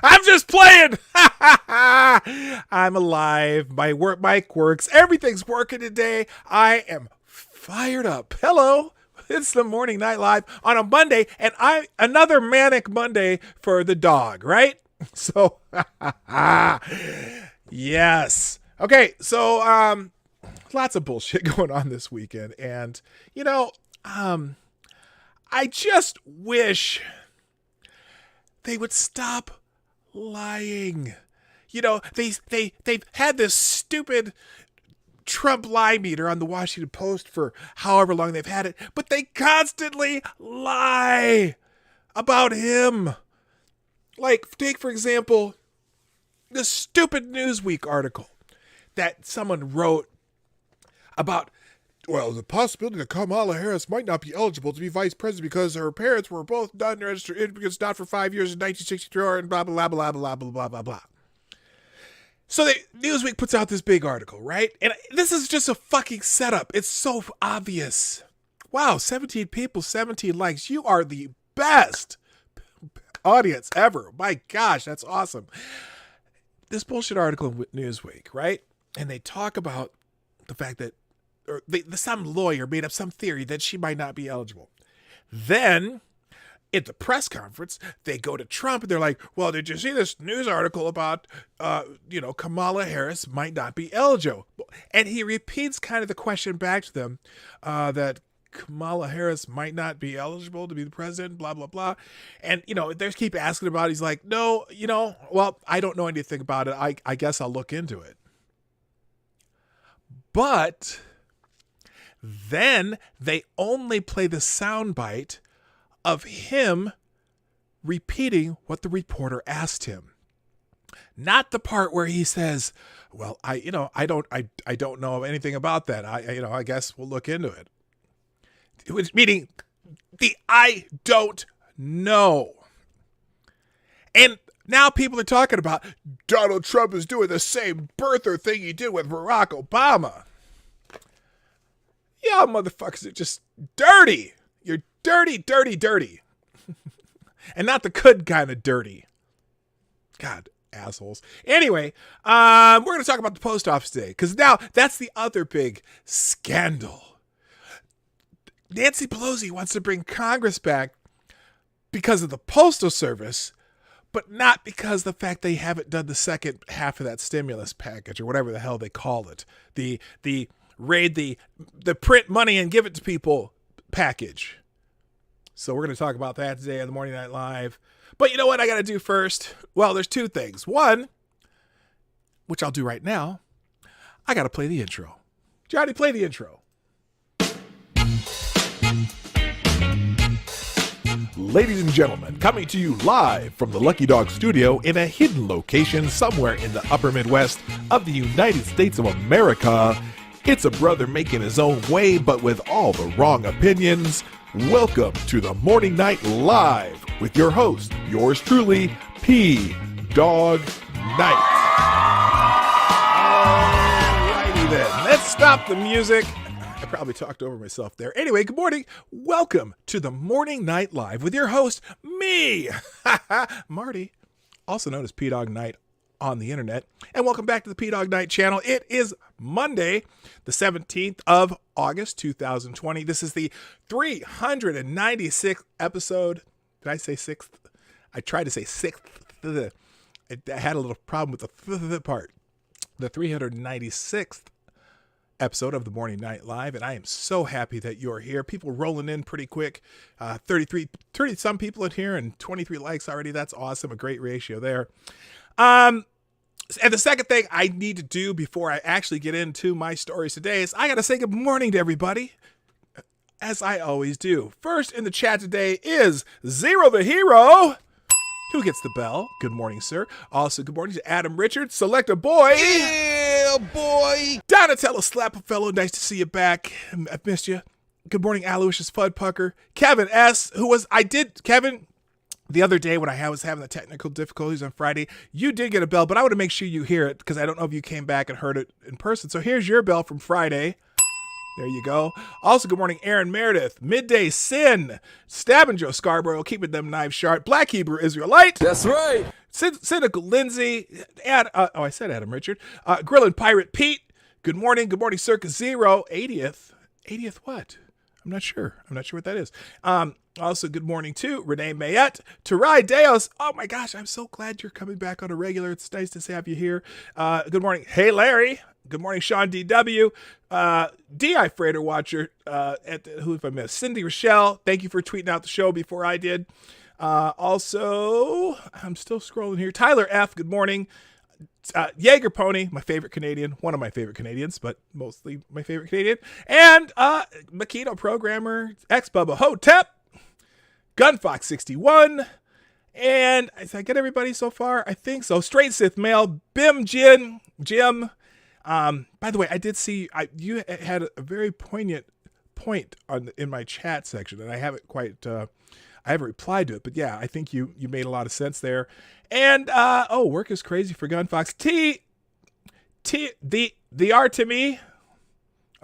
I'm just playing. I'm alive. My mic works. Everything's working today. I am fired up. Hello. It's the Morning Night Live on a Monday, and another manic Monday for the dog, right? So, yes. Okay, so lots of bullshit going on this weekend, and I just wish they would stop lying. They've had this stupid Trump lie meter on the Washington Post for however long they've had it, but they constantly lie about him. Like, take, for example, the stupid Newsweek article that someone wrote about, well, the possibility that Kamala Harris might not be eligible to be vice president because her parents were both not registered immigrants, not for 5 years in 1963, and blah, blah, blah, blah, blah, blah, blah, blah, blah. So Newsweek puts out this big article, right? And this is just a fucking setup. It's so obvious. Wow, 17 people, 17 likes. You are the best audience ever. My gosh, that's awesome. This bullshit article in Newsweek, right? And they talk about the fact that some lawyer made up some theory that she might not be eligible. Then, at the press conference, they go to Trump and they're like, well, did you see this news article about, Kamala Harris might not be eligible? And he repeats kind of the question back to them that Kamala Harris might not be eligible to be the president, blah, blah, blah. And, they keep asking about it. He's like, no, well, I don't know anything about it. I guess I'll look into it. But then they only play the soundbite of him repeating what the reporter asked him. Not the part where he says, well, I don't know anything about that. I guess we'll look into it. Meaning the I don't know. And now people are talking about Donald Trump is doing the same birther thing he did with Barack Obama. Y'all motherfuckers are just dirty. You're dirty, dirty, dirty. And not the good kind of dirty. God, assholes. Anyway, we're going to talk about the post office today, because now that's the other big scandal. Nancy Pelosi wants to bring Congress back because of the Postal Service, but not because of the fact they haven't done the second half of that stimulus package or whatever the hell they call it. The raid the print money and give it to people package. So we're going to talk about that today on the Morning Night Live. But you know what I got to do first? Well, there's two things. One, which I'll do right now, I got to play the intro. Johnny, play the intro. Ladies and gentlemen, coming to you live from the Lucky Dog studio in a hidden location somewhere in the upper Midwest of the United States of America, it's a brother making his own way, but with all the wrong opinions. Welcome to the Morning Night Live with your host, yours truly, Dawg Knight. Alrighty then, let's stop the music. I probably talked over myself there. Anyway, good morning. Welcome to the Morning Night Live with your host, me, Marty, also known as Dawg Knight on the internet. And welcome back to the Dawg Knight Channel. It is Monday, the 17th of August, 2020. This is the 396th episode. Did I say sixth? I tried to say sixth. I had a little problem with the part. The 396th episode of the Morning Night Live, and I am so happy that you're here. People rolling in pretty quick. 30 some people in here and 23 likes already. That's awesome. A great ratio there. And the second thing I need to do before I actually get into my stories today is I got to say good morning to everybody, as I always do. First in the chat today is Zero the Hero, who gets the bell. Good morning, sir. Also, good morning to Adam Richards, Select a Boy. Yeah, boy. Donatello Slap-a-Fellow, nice to see you back. I've missed you. Good morning, Aloysius Fudpucker. Kevin S., Kevin, the other day when I was having the technical difficulties on Friday, you did get a bell, but I want to make sure you hear it because I don't know if you came back and heard it in person. So here's your bell from Friday. There you go. Also, good morning, Aaron Meredith, Midday Sin, Stabbing Joe Scarborough, keeping them knives sharp, Black Hebrew Israelite. That's right. Cynical Lindsay, I said Adam Richard, Grillin' Pirate Pete. Good morning, Circus Zero, 80th what? I'm not sure what that is. Also, good morning to Renee Mayette, Tarai Deos. Oh my gosh, I'm so glad you're coming back on a regular. It's nice to have you here. Good morning. Hey, Larry. Good morning, Sean DW. DI Freighter Watcher. Who have I missed? Cindy Rochelle. Thank you for tweeting out the show before I did. Also, I'm still scrolling here. Tyler F. Good morning. Jaeger Pony, my favorite Canadian, one of my favorite Canadians, but mostly my favorite Canadian. And Makito Programmer, X-Bubba Hotep, Gunfox 61, and did I get everybody so far? I think so. Straight Sith Male, Bim Jim. By the way, I did see you had a very poignant point in my chat section, and I haven't replied to it, but yeah, I think you made a lot of sense there. And work is crazy for Gunfox. The R to me.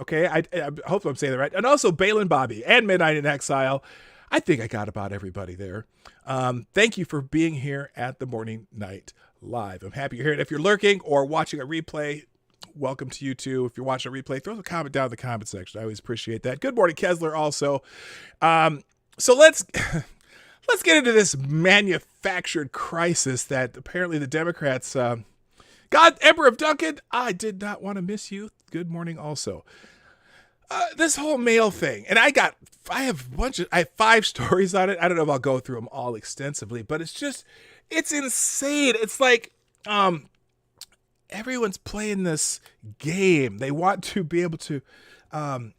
Okay, I hope I'm saying that right. And also Balin Bobby and Midnight in Exile. I think I got about everybody there. Thank you for being here at the Morning Night Live. I'm happy you're here. And if you're lurking or watching a replay, welcome to you too. If you're watching a replay, throw a comment down in the comment section. I always appreciate that. Good morning, Kessler. Also, so let's get into this manufactured crisis that apparently the Democrats. God, Emperor of Duncan, I did not want to miss you. Good morning, also. This whole mail thing, and I have 5 stories on it. I don't know if I'll go through them all extensively, but it's insane. It's like, everyone's playing this game. They want to be able to, I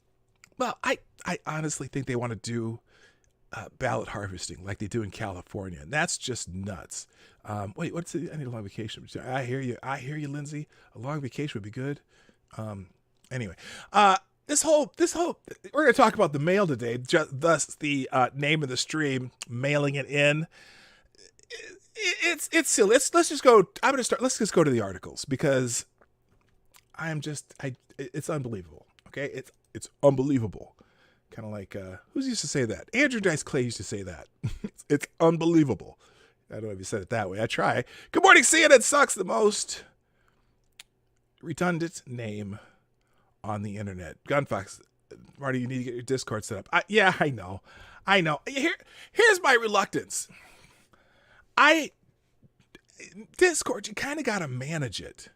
honestly think they want to do ballot harvesting like they do in California, and that's just nuts. Wait, I need a long vacation. I hear you, Lindsay. A long vacation would be good. Anyway, this whole we're going to talk about the mail today. Thus the name of the stream, mailing it in. It's silly. Let's just go. Let's just go to the articles because it's unbelievable. Okay, it's unbelievable. Kind of like who used to say that? Andrew Dice Clay used to say that. It's unbelievable. I don't know if you said it that way. I try. Good morning, CNN sucks the most redundant name on the internet. Gunfox, Marty, you need to get your Discord set up. Yeah, I know. Here's my reluctance. Discord, you kind of got to manage it.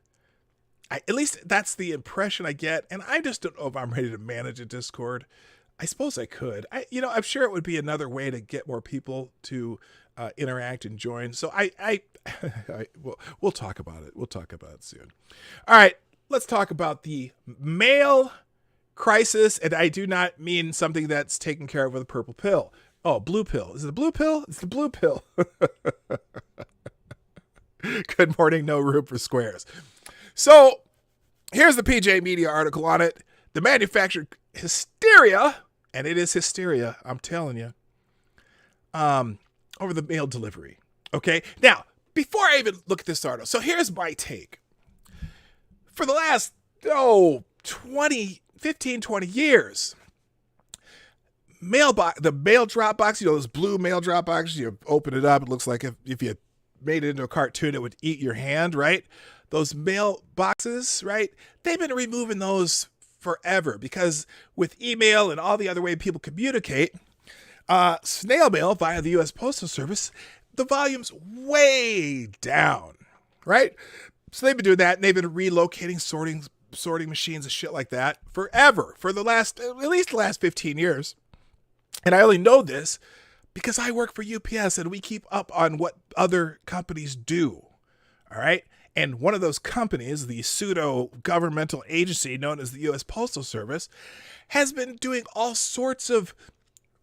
At least that's the impression I get, and I just don't know if I'm ready to manage a Discord. I suppose I could. I'm sure it would be another way to get more people to interact and join. So we'll talk about it. We'll talk about it soon. All right, let's talk about the mail crisis, and I do not mean something that's taken care of with a purple pill. Oh, blue pill. Is it the blue pill? It's the blue pill. Good morning, no room for squares. So here's the PJ Media article on it. The manufactured hysteria, and it is hysteria, I'm telling you, over the mail delivery. Okay, now, before I even look at this article, so here's my take. For the last, 15, 20 years, the mail drop box, those blue mail drop boxes, you open it up, it looks like if you made it into a cartoon, it would eat your hand, right? Those mail boxes, right? They've been removing those forever because with email and all the other way people communicate, snail mail via the U.S. Postal Service, the volume's way down, right? So they've been doing that, and they've been relocating sorting machines and shit like that forever, for at least the last 15 years. And I only know this because I work for UPS and we keep up on what other companies do. All right. And one of those companies, the pseudo-governmental agency known as the U.S. Postal Service, has been doing all sorts of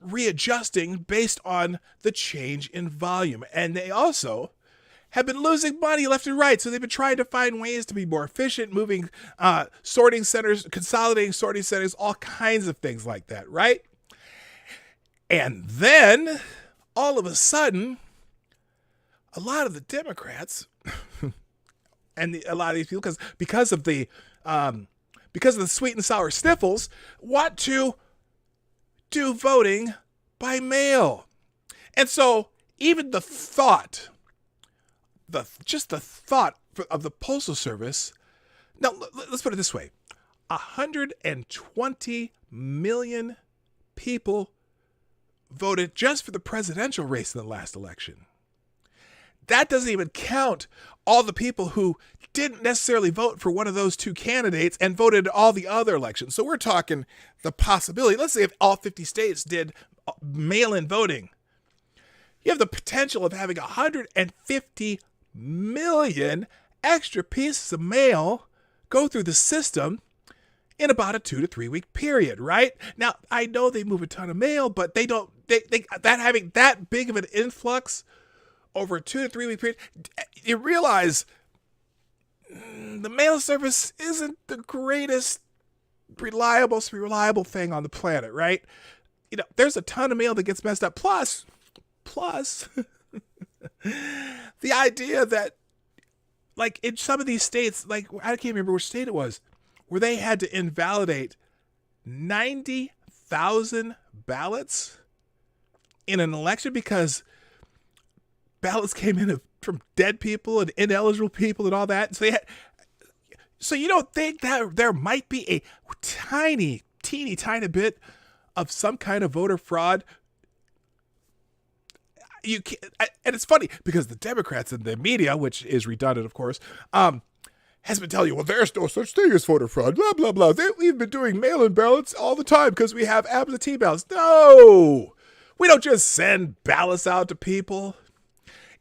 readjusting based on the change in volume. And they also have been losing money left and right. So they've been trying to find ways to be more efficient, moving sorting centers, consolidating sorting centers, all kinds of things like that, right? And then, all of a sudden, a lot of the Democrats and a lot of these people, because of the because of the sweet and sour sniffles, want to do voting by mail. And so even the thought of the Postal Service. Now, let's put it this way. 120 million people voted just for the presidential race in the last election. That doesn't even count all the people who didn't necessarily vote for one of those two candidates and voted all the other elections. So we're talking the possibility. Let's say if all 50 states did mail-in voting, you have the potential of having 150 million extra pieces of mail go through the system in about a 2 to 3 week period, right? Now, I know they move a ton of mail, but they having that big of an influx over a 2 to 3 week period, you realize the mail service isn't the greatest reliable thing on the planet, right? You know, there's a ton of mail that gets messed up. Plus the idea that, like, in some of these states, like, I can't remember which state it was, where they had to invalidate 90,000 ballots in an election because ballots came in from dead people and ineligible people and all that. So you don't think that there might be a teeny bit of some kind of voter fraud? You can't, and it's funny because the Democrats and the media, which is redundant, of course, has been telling you, well, there's no such thing as voter fraud, blah, blah, blah. We've been doing mail-in ballots all the time because we have absentee ballots. No, we don't just send ballots out to people.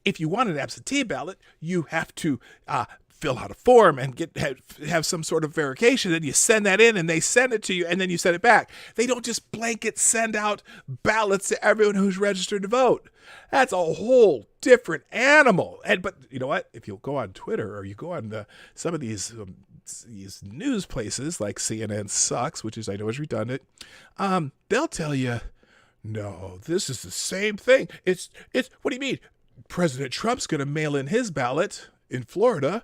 If you want an absentee ballot, you have to fill out a form and have some sort of verification, and you send that in and they send it to you and then you send it back. They don't just blanket send out ballots to everyone who's registered to vote. That's a whole different animal. But you know what? If you go on Twitter or you go on some of these news places like CNN Sucks, which is, I know is redundant, they'll tell you, no, this is the same thing. It's what do you mean? President Trump's going to mail in his ballot in Florida.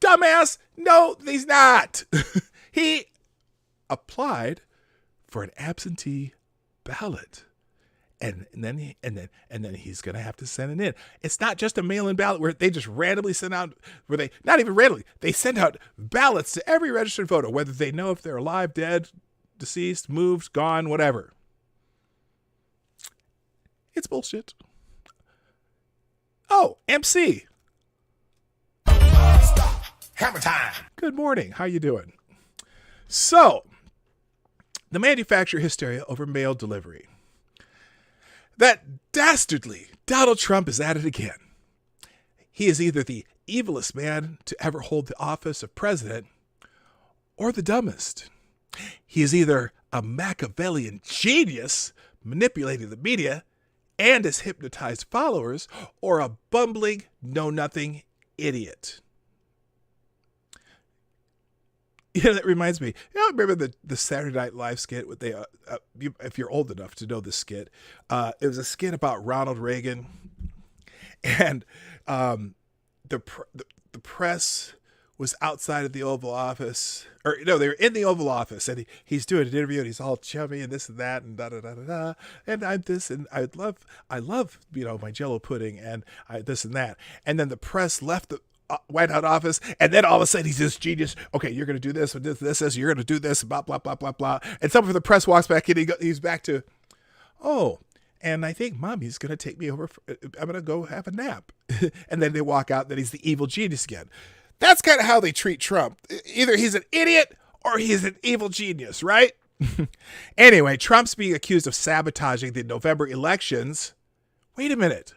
Dumbass, no, he's not. He applied for an absentee ballot. And then he's going to have to send it in. It's not just a mail-in ballot where they just randomly send out, not even randomly, they send out ballots to every registered voter, whether they know if they're alive, dead, deceased, moved, gone, whatever. It's bullshit. Oh, MC. Hammer time. Good morning. How you doing? So, the manufacturer hysteria over mail delivery. That dastardly Donald Trump is at it again. He is either the evilest man to ever hold the office of president or the dumbest. He is either a Machiavellian genius manipulating the media and his hypnotized followers, or a bumbling, know-nothing idiot. You know, that reminds me. You know, remember the Saturday Night Live skit? With if you're old enough to know this skit, it was a skit about Ronald Reagan, and the press was outside of the Oval Office, or no, they were in the Oval Office, and he's doing an interview, and he's all chummy and this and that and da da da da da, and I'm this, and I love my Jell-O pudding and this and that, and then the press left the White House office, and then all of a sudden he's this genius. Okay, you're going to do this and this, you're going to do this, blah, blah, blah, blah, blah. And someone from the press walks back in, he's back to, oh, and I think Mommy's going to take me over. I'm going to go have a nap. And then they walk out, and then he's the evil genius again. That's kind of how they treat Trump. Either he's an idiot or he's an evil genius, right? Anyway, Trump's being accused of sabotaging the November elections. Wait a minute.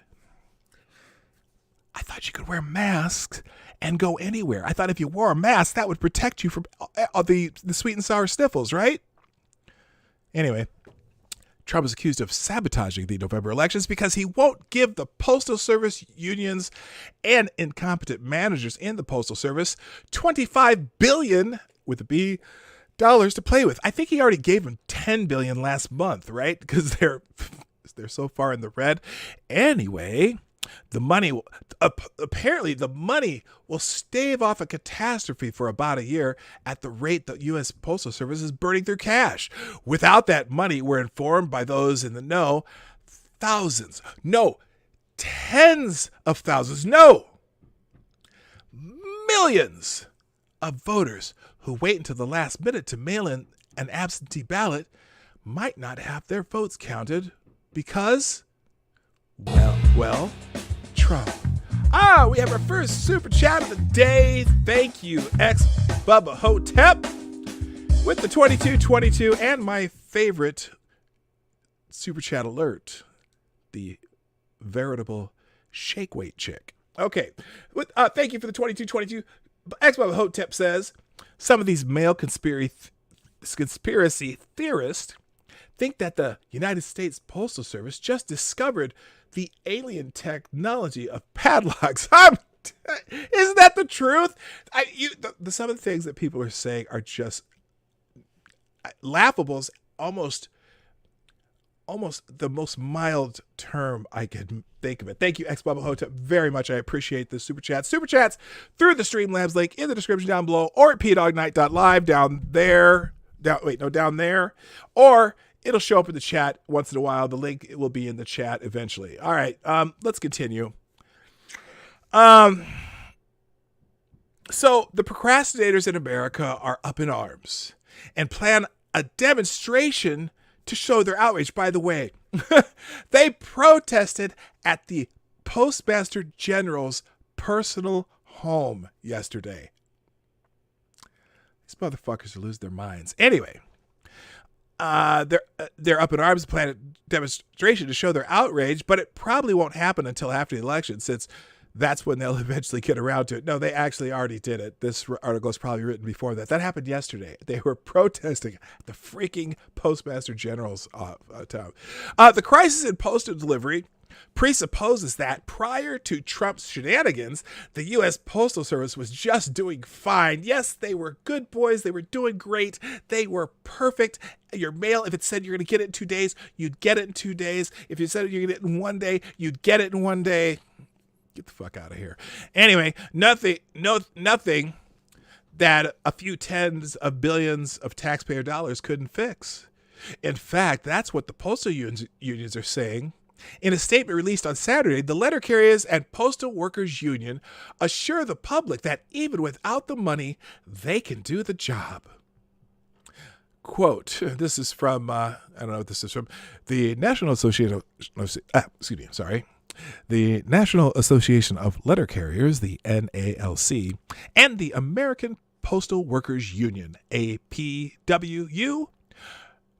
I thought you could wear masks and go anywhere. I thought if you wore a mask, that would protect you from the sweet and sour sniffles, right? Anyway, Trump is accused of sabotaging the November elections because he won't give the Postal Service unions and incompetent managers in the Postal Service $25 billion with a B dollars to play with. I think he already gave them $10 billion last month, right? Because they're so far in the red. Anyway, The money, apparently the money will stave off a catastrophe for about a year at the rate the U.S. Postal Service is burning through cash. Without that money, we're informed by those in the know, tens of thousands, millions of voters who wait until the last minute to mail in an absentee ballot might not have their votes counted because, well, Trump. We have our first super chat of the day. Thank you, Bubba Hotep, with the 2222 and my favorite super chat alert, the veritable shake weight chick. Okay, thank you for the 2222. Bubba Hotep says, some of these male conspiracy theorists think that the United States Postal Service just discovered the alien technology of padlocks. Isn't that the truth? Some of the things that people are saying are just laughable. Almost the most mild term I could think of it. Thank you, Bubba Hotep, very much. I appreciate the super chats. Super chats through the Streamlabs link in the description down below, or at pdognight.live down there. Down there. Or it'll show up in the chat once in a while. The link will be in the chat eventually. All right, let's continue. So the procrastinators in America are up in arms and plan a demonstration to show their outrage. By the way, they protested at the Postmaster General's personal home yesterday. These motherfuckers will lose their minds. Anyway, they're up in arms, plan a demonstration to show their outrage, but it probably won't happen until after the election, since that's when they'll eventually get around to it. No, they actually already did it. This article is probably written before that. That happened yesterday. They were protesting at the freaking Postmaster General's town. The crisis in postal delivery presupposes that prior to Trump's shenanigans, the U.S. Postal Service was just doing fine. Yes, they were good boys. They were doing great. They were perfect. Your mail, if it said you're going to get it in 2 days, you'd get it in 2 days. If you said you're going to get it in 1 day, you'd get it in 1 day. Get the fuck out of here. Anyway, nothing that a few tens of billions of taxpayer dollars couldn't fix. In fact, that's what the postal unions are saying. In a statement released on Saturday, the letter carriers and Postal Workers Union assure the public that even without the money, they can do the job. Quote, this is from, I don't know what this is from, the National Association the National Association of Letter Carriers, the NALC, and the American Postal Workers Union, APWU,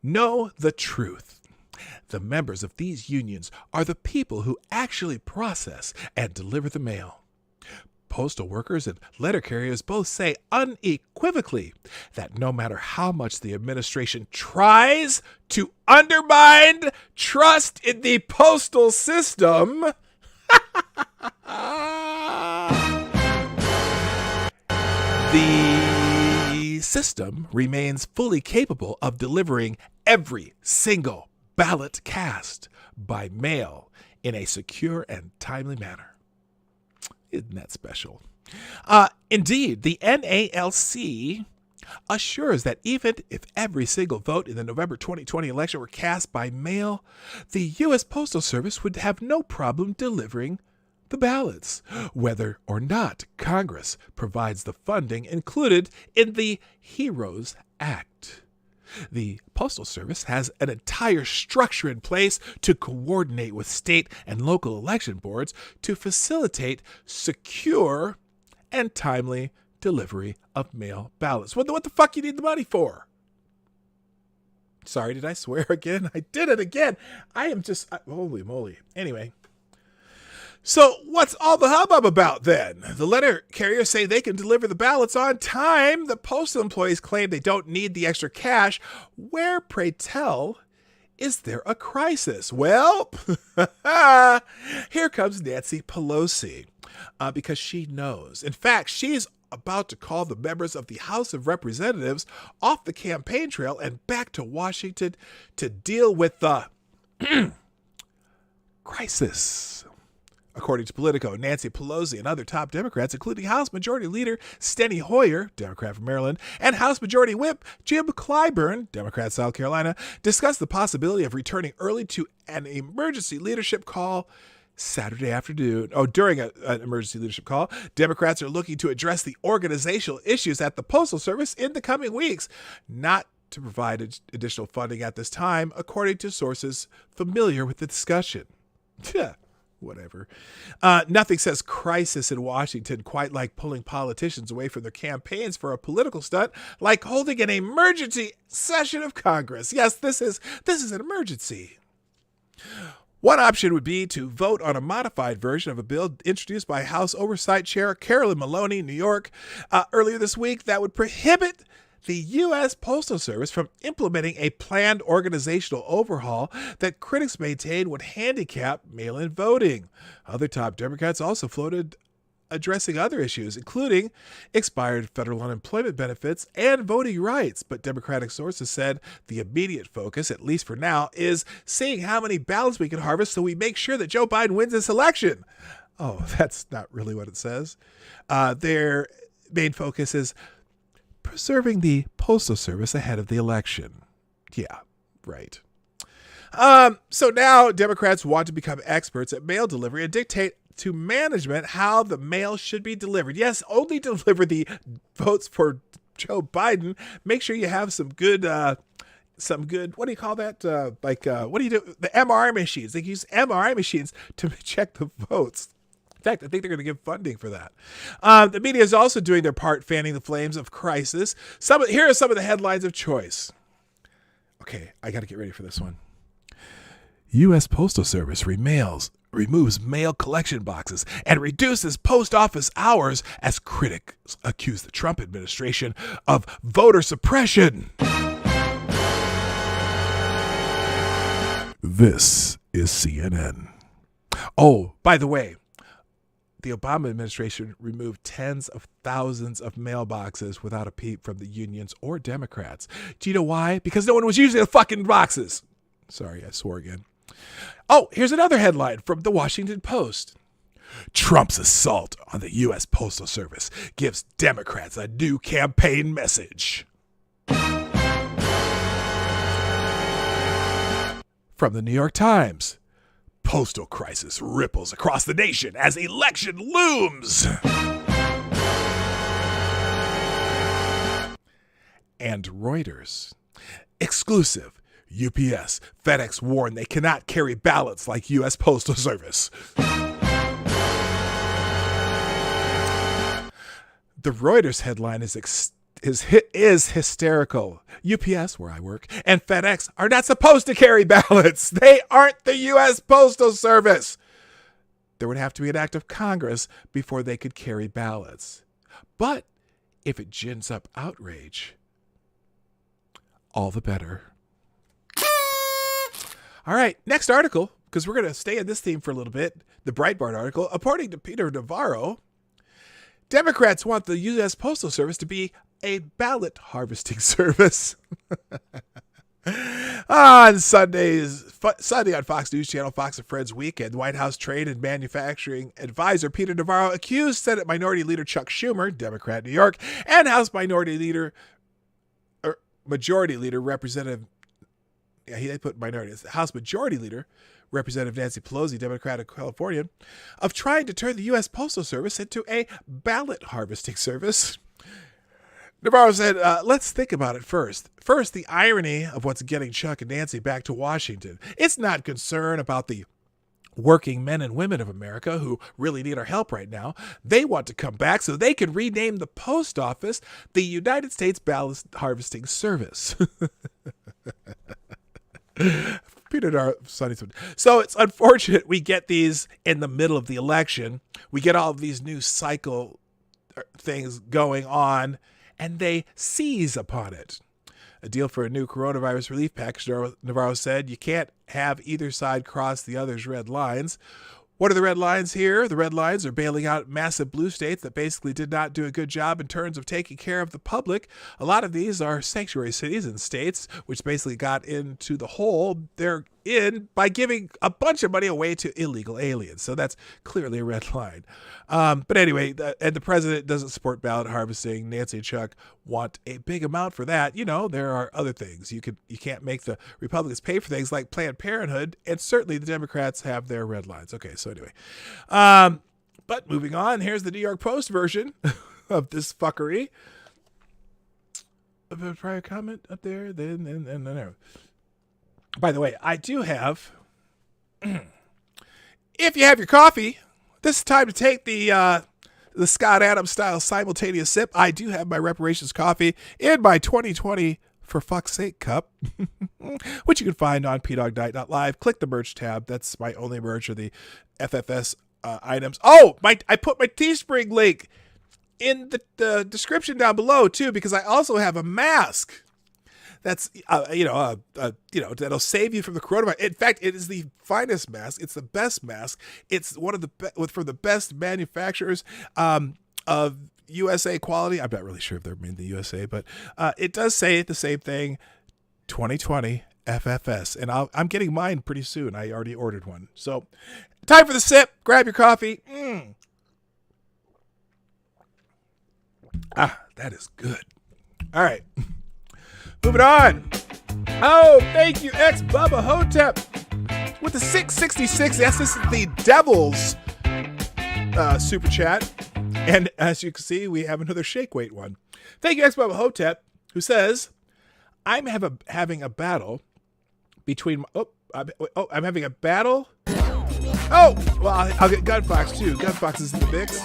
know the truth. The members of these unions are the people who actually process and deliver the mail. Postal workers and letter carriers both say unequivocally that no matter how much the administration tries to undermine trust in the postal system, the system remains fully capable of delivering every single ballot cast by mail in a secure and timely manner. Isn't that special? Indeed, the NALC assures that even if every single vote in the November 2020 election were cast by mail, the U.S. Postal Service would have no problem delivering the ballots, whether or not Congress provides the funding included in the HEROES Act. The Postal Service has an entire structure in place to coordinate with state and local election boards to facilitate secure and timely delivery of mail ballots. What the fuck you need the money for? Sorry, did I swear again? I did it again. I am just, holy moly. Anyway. So what's all the hubbub about then? The letter carriers say they can deliver the ballots on time. The postal employees claim they don't need the extra cash. Where, pray tell, is there a crisis? Well, here comes Nancy Pelosi, because she knows. In fact, she's about to call the members of the House of Representatives off the campaign trail and back to Washington to deal with the crisis. According to Politico, Nancy Pelosi and other top Democrats, including House Majority Leader Steny Hoyer, Democrat from Maryland, and House Majority Whip Jim Clyburn, Democrat South Carolina, discussed the possibility of returning early to an emergency leadership call Saturday afternoon. During an emergency leadership call, Democrats are looking to address the organizational issues at the Postal Service in the coming weeks, not to provide additional funding at this time, according to sources familiar with the discussion. Whatever. Nothing says crisis in Washington quite like pulling politicians away from their campaigns for a political stunt, like holding an emergency session of Congress. Yes, this is an emergency. One option would be to vote on a modified version of a bill introduced by House Oversight Chair Carolyn Maloney, New York, earlier this week that would prohibit the U.S. Postal Service from implementing a planned organizational overhaul that critics maintain would handicap mail-in voting. Other top Democrats also floated addressing other issues, including expired federal unemployment benefits and voting rights. But Democratic sources said the immediate focus, at least for now, is seeing how many ballots we can harvest so we make sure that Joe Biden wins this election. Oh, that's not really what it says. Their main focus is preserving the Postal Service ahead of the election. Yeah, right. So now Democrats want to become experts at mail delivery and dictate to management how the mail should be delivered. Yes, only deliver the votes for Joe Biden. Make sure you have some good, what do you call that? What do you do? The MRI machines. They use MRI machines to check the votes. In fact, I think they're going to give funding for that. The media is also doing their part fanning the flames of crisis. Here are some of the headlines of choice. Okay, I got to get ready for this one. U.S. Postal Service removes mail collection boxes and reduces post office hours as critics accuse the Trump administration of voter suppression. This is CNN. Oh, by the way, the Obama administration removed tens of thousands of mailboxes without a peep from the unions or Democrats. Do you know why? Because no one was using the fucking boxes. Sorry, I swore again. Oh, here's another headline from the Washington Post. Trump's assault on the U.S. Postal Service gives Democrats a new campaign message. From the New York Times. Postal crisis ripples across the nation as election looms. And Reuters. Exclusive. UPS, FedEx warn they cannot carry ballots like U.S. Postal Service. The Reuters headline is hysterical. UPS, where I work, and FedEx are not supposed to carry ballots. They aren't the U.S. Postal Service. There would have to be an act of Congress before they could carry ballots. But if it gins up outrage, all the better. All right, next article, because we're going to stay in this theme for a little bit. The Breitbart article. According to Peter Navarro, Democrats want the U.S. Postal Service to be a ballot harvesting service. On Sunday on Fox News Channel, Fox and Friends Weekend, White House Trade and Manufacturing Advisor Peter Navarro accused Senate Minority Leader Chuck Schumer, Democrat, New York, and House Majority Leader Representative. Yeah, they put minorities. House Majority Leader, Representative Nancy Pelosi, Democrat of California, of trying to turn the U.S. Postal Service into a ballot harvesting service. Navarro said, let's think about it first. First, the irony of what's getting Chuck and Nancy back to Washington. It's not concern about the working men and women of America who really need our help right now. They want to come back so they can rename the post office the United States Ballot Harvesting Service. So it's unfortunate we get these in the middle of the election. We get all of these new cycle things going on, and they seize upon it. A deal for a new coronavirus relief package, Navarro said. You can't have either side cross the other's red lines. What are the red lines here? The red lines are bailing out massive blue states that basically did not do a good job in terms of taking care of the public. A lot of these are sanctuary cities and states, which basically got into the hole. They're in by giving a bunch of money away to illegal aliens. So that's clearly a red line. But anyway, and the president doesn't support ballot harvesting. Nancy and Chuck want a big amount for that. You know, there are other things. You can't make the Republicans pay for things like Planned Parenthood, and certainly the Democrats have their red lines. Okay, so anyway. But moving on, here's the New York Post version of this fuckery. A prior comment up there, and there. By the way, I do have, if you have your coffee, this is time to take the Scott Adams style simultaneous sip. I do have my reparations coffee in my 2020 For Fuck's Sake cup, which you can find on PDogNight.live. Click the merch tab. That's my only merch of the FFS items. Oh, I put my Teespring link in the description down below too, because I also have a mask. That's, that'll save you from the coronavirus. In fact, it is the finest mask. It's the best mask. It's one of the from the best manufacturers of USA quality. I'm not really sure if they're made in the USA, but it does say the same thing, 2020 FFS. And I'm getting mine pretty soon. I already ordered one. So time for the sip. Grab your coffee. That is good. All right. Moving on. Oh, thank you, ex-Bubba Hotep with the 666. Yes, this is the Devil's super chat. And as you can see, we have another shake weight one. Thank you, ex-Bubba Hotep, who says, I'm having a battle between... I'm having a battle... Oh, well, I'll get Gunfox, too. Gunfox is in the mix.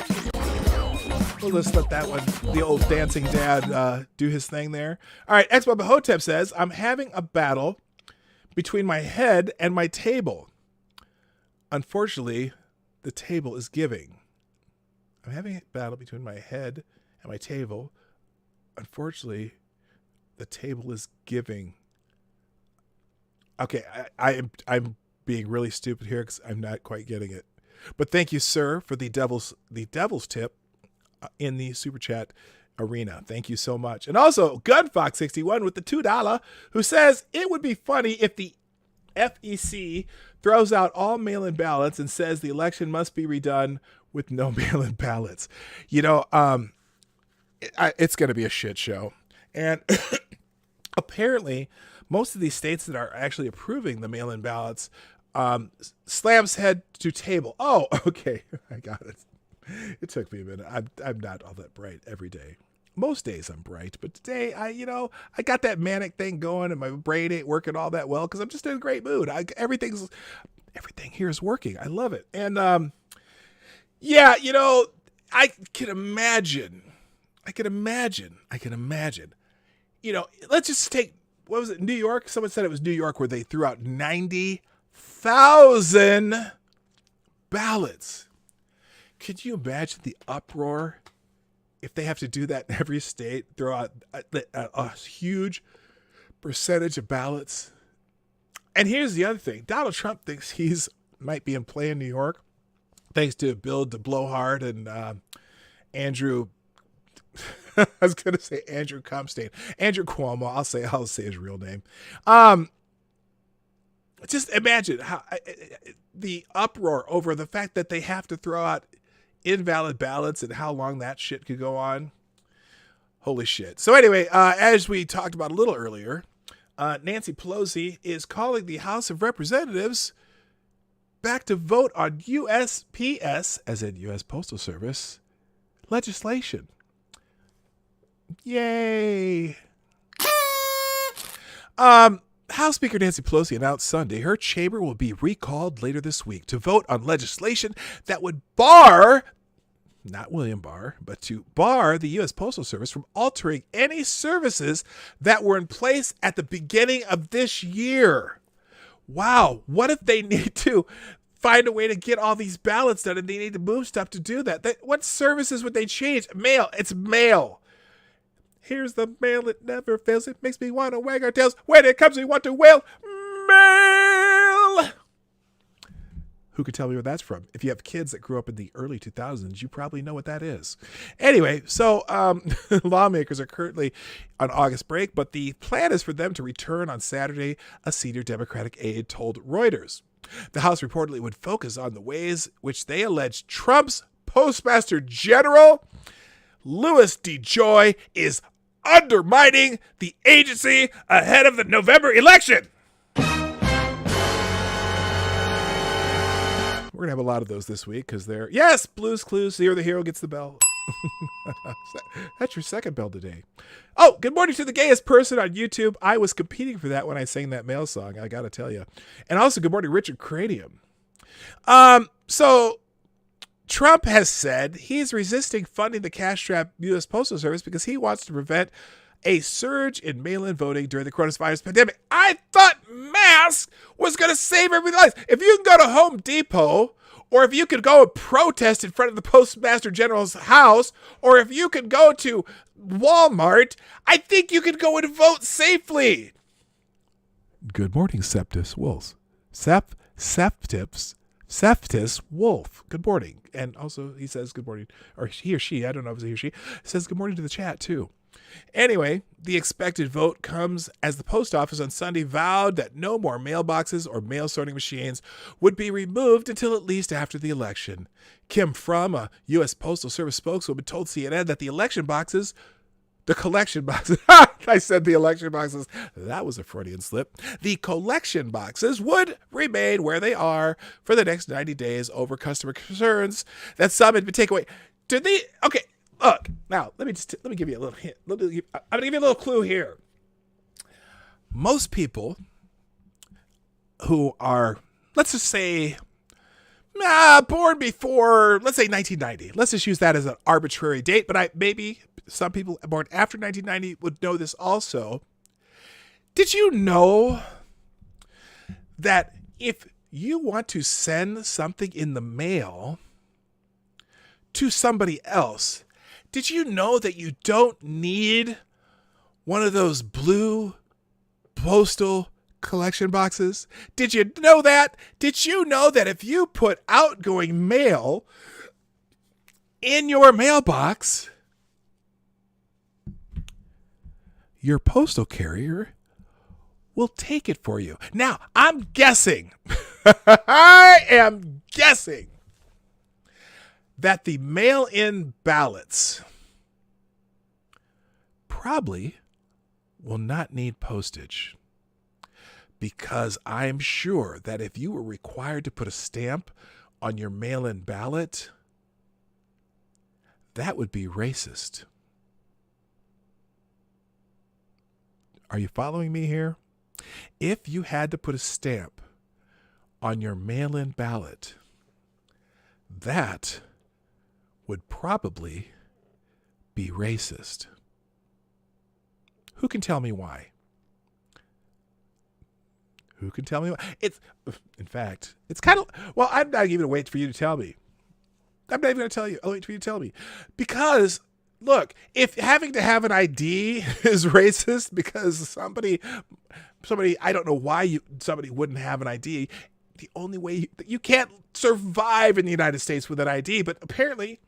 We'll just let that one, the old dancing dad, do his thing there. All right, ex-Bubba Hotep says, I'm having a battle between my head and my table. Unfortunately, the table is giving. I'm having a battle between my head and my table. Unfortunately, the table is giving. Okay, I'm being really stupid here because I'm not quite getting it. But thank you, sir, for the devil's tip in the super chat arena. Thank you so much. And also Gunfox61 with the $2 who says it would be funny if the FEC throws out all mail-in ballots and says the election must be redone with no mail-in ballots. You know, it's going to be a shit show. And apparently most of these states that are actually approving the mail-in ballots slams head to table. Oh, okay. I got it. It took me a minute. I'm not all that bright every day. Most days I'm bright, but today I got that manic thing going and my brain ain't working all that well because I'm just in a great mood. Everything here is working. I love it. And I can imagine. You know, let's just take, what was it, New York? Someone said it was New York where they threw out 90,000 ballots. Could you imagine the uproar if they have to do that in every state, throw out a huge percentage of ballots? And here's the other thing. Donald Trump thinks he's might be in play in New York, thanks to Bill de Blowhard and Andrew. I was going to say Andrew Comstein. Andrew Cuomo. I'll say his real name. Just imagine how the uproar over the fact that they have to throw out invalid ballots and how long that shit could go on. Holy shit. So anyway, as we talked about a little earlier, Nancy Pelosi is calling the House of Representatives back to vote on USPS, as in U.S. Postal Service, legislation. Yay. House Speaker Nancy Pelosi announced Sunday her chamber will be recalled later this week to vote on legislation that would bar, not William Barr, but to bar the U.S. Postal Service from altering any services that were in place at the beginning of this year. Wow. What if they need to find a way to get all these ballots done and they need to move stuff to do that? What services would they change? Mail. It's mail. Here's the mail, it never fails. It makes me want to wag our tails. When it comes, we want to wail. Mail! Who could tell me where that's from? If you have kids that grew up in the early 2000s, you probably know what that is. Anyway, so lawmakers are currently on August break, but the plan is for them to return on Saturday, a senior Democratic aide told Reuters. The House reportedly would focus on the ways which they allege Trump's Postmaster General, Louis DeJoy, is undermining the agency ahead of the November election. We're going to have a lot of those this week because they're, yes, Blue's Clues, You're the Hero Gets the Bell. That's your second bell today. Oh, good morning to the gayest person on YouTube. I was competing for that when I sang that male song, I got to tell you. And also, good morning, Richard Cranium. So Trump has said he's resisting funding the cash-strapped U.S. Postal Service because he wants to prevent a surge in mail-in voting during the coronavirus pandemic. I thought masks was going to save everybody's lives. If you can go to Home Depot, or if you could go and protest in front of the Postmaster General's house, or if you could go to Walmart, I think you could go and vote safely. Good morning, Septus Wolf. Septus Wolf. Good morning. And also he says good morning, or he or she, I don't know if it's he or she, says good morning to the chat too. Anyway, the expected vote comes as the post office on Sunday vowed that no more mailboxes or mail sorting machines would be removed until at least after the election. Kim Frum, a U.S. Postal Service spokeswoman, told CNN that the collection boxes, I said the election boxes, that was a Freudian slip. The collection boxes would remain where they are for the next 90 days over customer concerns that some had been taken away. Okay. Look, now, let me give you a little hint. I'm going to give you a little clue here. Most people who are, let's just say, born before, let's say 1990. Let's just use that as an arbitrary date, but maybe some people born after 1990 would know this also. Did you know that if you want to send something in the mail to somebody else, did you know that you don't need one of those blue postal collection boxes? Did you know that? Did you know that if you put outgoing mail in your mailbox, your postal carrier will take it for you? Now, I'm guessing, I am guessing that the mail-in ballots probably will not need postage, because I'm sure that if you were required to put a stamp on your mail-in ballot, that would be racist. Are you following me here? If you had to put a stamp on your mail-in ballot, that would probably be racist. Who can tell me why? Who can tell me why? In fact, it's kind of, well, I'm not even going to wait for you to tell me. I'm not even going to tell you. I'll wait for you to tell me. Because, look, if having to have an ID is racist because somebody, I don't know why somebody wouldn't have an ID. The only way you can't survive in the United States with an ID, but apparently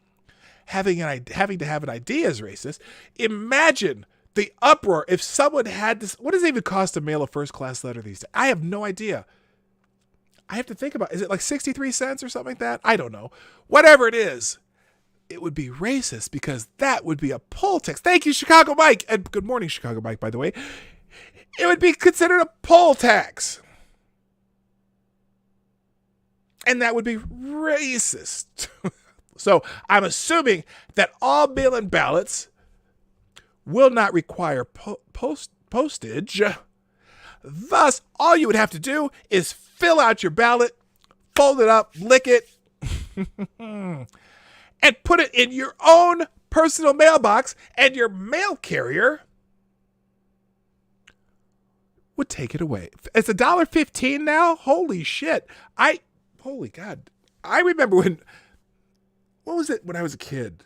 having to have an ID is racist. Imagine the uproar if someone had this. What does it even cost to mail a first-class letter these days? I have no idea. I have to think about, is it like 63 cents or something like that? I don't know. Whatever it is, it would be racist because that would be a poll tax. Thank you, Chicago Mike. And good morning, Chicago Mike, by the way. It would be considered a poll tax. And that would be racist. So I'm assuming that all mail-in ballots will not require postage. Thus, all you would have to do is fill out your ballot, fold it up, lick it, and put it in your own personal mailbox, and your mail carrier would take it away. It's $1.15 now? Holy shit. Holy God. I remember what was it when I was a kid?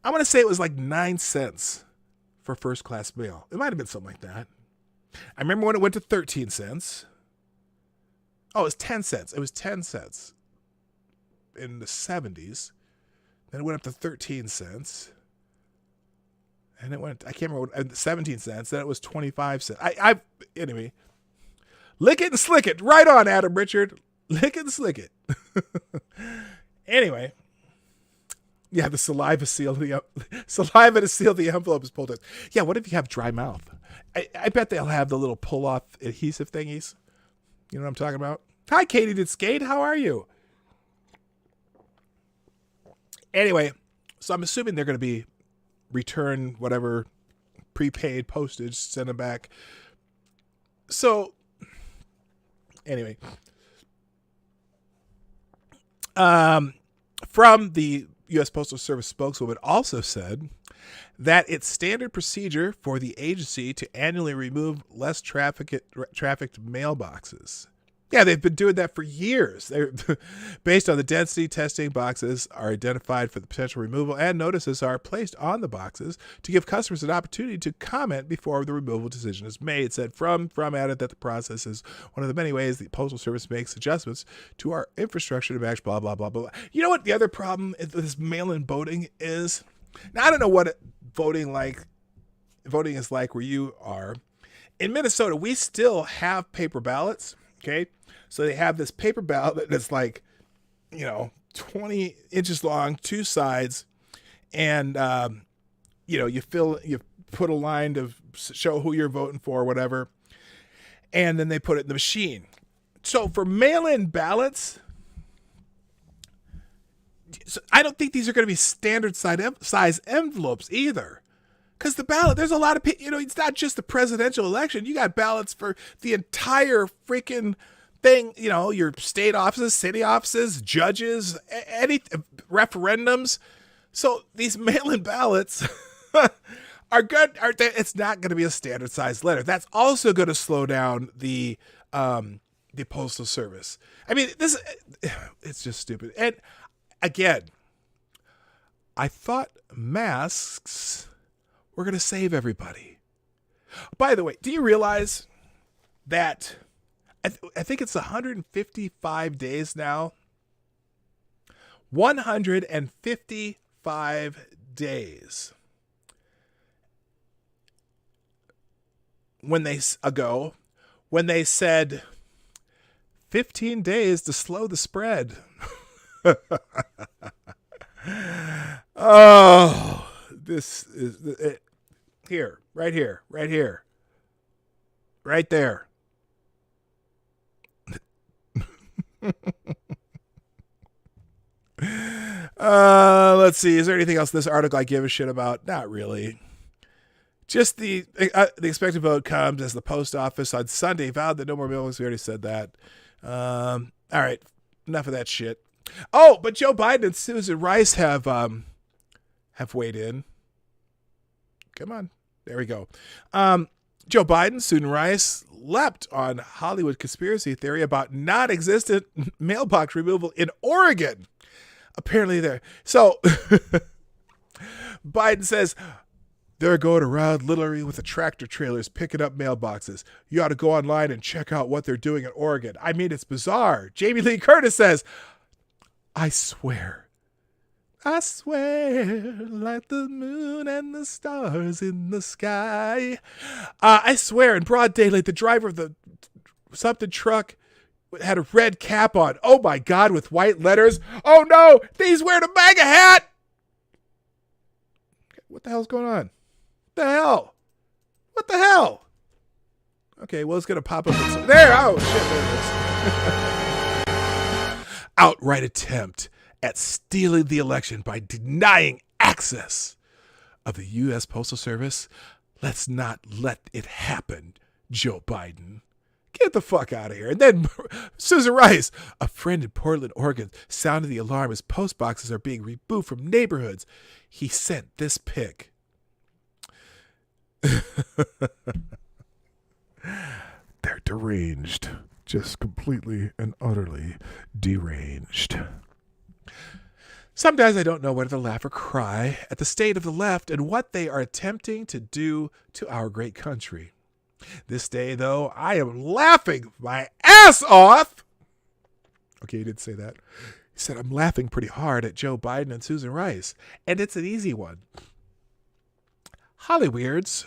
I want to say it was like 9 cents for first class mail. It might have been something like that. I remember when it went to 13 cents. Oh, it was 10 cents. It was 10 cents. in the 70s. Then it went up to 13 cents. And it went, I can't remember, 17 cents. Then it was 25 cents. Anyway. Lick it and slick it. Right on, Adam Richard. Lick it and slick it. Anyway. Yeah, the saliva to seal the envelope is pulled in. Yeah, what if you have dry mouth? I bet they'll have the little pull-off adhesive thingies. You know what I'm talking about? Hi, Katie did skate. How are you? Anyway, so I'm assuming they're going to be return whatever prepaid postage, send them back. So, anyway. From the U.S. Postal Service spokeswoman also said that it's standard procedure for the agency to annually remove less trafficked mailboxes. Yeah, they've been doing that for years. They're based on the density testing, boxes are identified for the potential removal, and notices are placed on the boxes to give customers an opportunity to comment before the removal decision is made. It said from added that the process is one of the many ways the Postal Service makes adjustments to our infrastructure to match blah, blah, blah, blah. You know what the other problem with this mail-in voting is? Now, I don't know what voting is like where you are. In Minnesota, we still have paper ballots, okay? So they have this paper ballot that's like, 20 inches long, two sides. And, you put a line to show who you're voting for or whatever. And then they put it in the machine. So for mail-in ballots, I don't think these are going to be standard size envelopes either. Because the ballot, there's a lot of people, it's not just the presidential election. You got ballots for the entire freaking thing, your state offices, city offices, judges, any referendums. So these mail-in ballots are good. It's not going to be a standard size letter. That's also going to slow down the Postal Service. I mean, it's just stupid. And again, I thought masks were going to save everybody. By the way, do you realize that I think it's 155 days now? 155 days. When they said 15 days to slow the spread. Oh, this is it. Here, right here, right there. Let's see. Is there anything else in this article I give a shit about? Not really. Just the expected vote comes as the post office on Sunday vowed that no more mailboxes. We already said that. All right, enough of that shit. Oh, but Joe Biden and Susan Rice have weighed in. Come on, there we go. Joe Biden, Susan Rice leapt on Hollywood conspiracy theory about non-existent mailbox removal in Oregon. Apparently there. So Biden says they're going around literally with the tractor trailers picking up mailboxes. You ought to go online and check out what they're doing in Oregon. I mean, it's bizarre. Jamie Lee Curtis says, I swear, like the moon and the stars in the sky. I swear, in broad daylight, the driver of the something truck had a red cap on. Oh my God, with white letters. Oh no, he's wearing a MAGA hat. What the hell's going on? What the hell? Okay, well, it's going to pop up. There. Oh, shit. There it is. Outright attempt at stealing the election by denying access of the U.S. Postal Service. Let's not let it happen, Joe Biden. Get the fuck out of here. And then Susan Rice, a friend in Portland, Oregon, sounded the alarm as post boxes are being removed from neighborhoods. He sent this pic. They're deranged. Just completely and utterly deranged. Sometimes I don't know whether to laugh or cry at the state of the left and what they are attempting to do to our great country. This day, though, I am laughing my ass off. Okay, he didn't say that. He said, I'm laughing pretty hard at Joe Biden and Susan Rice. And it's an easy one. Hollyweirds.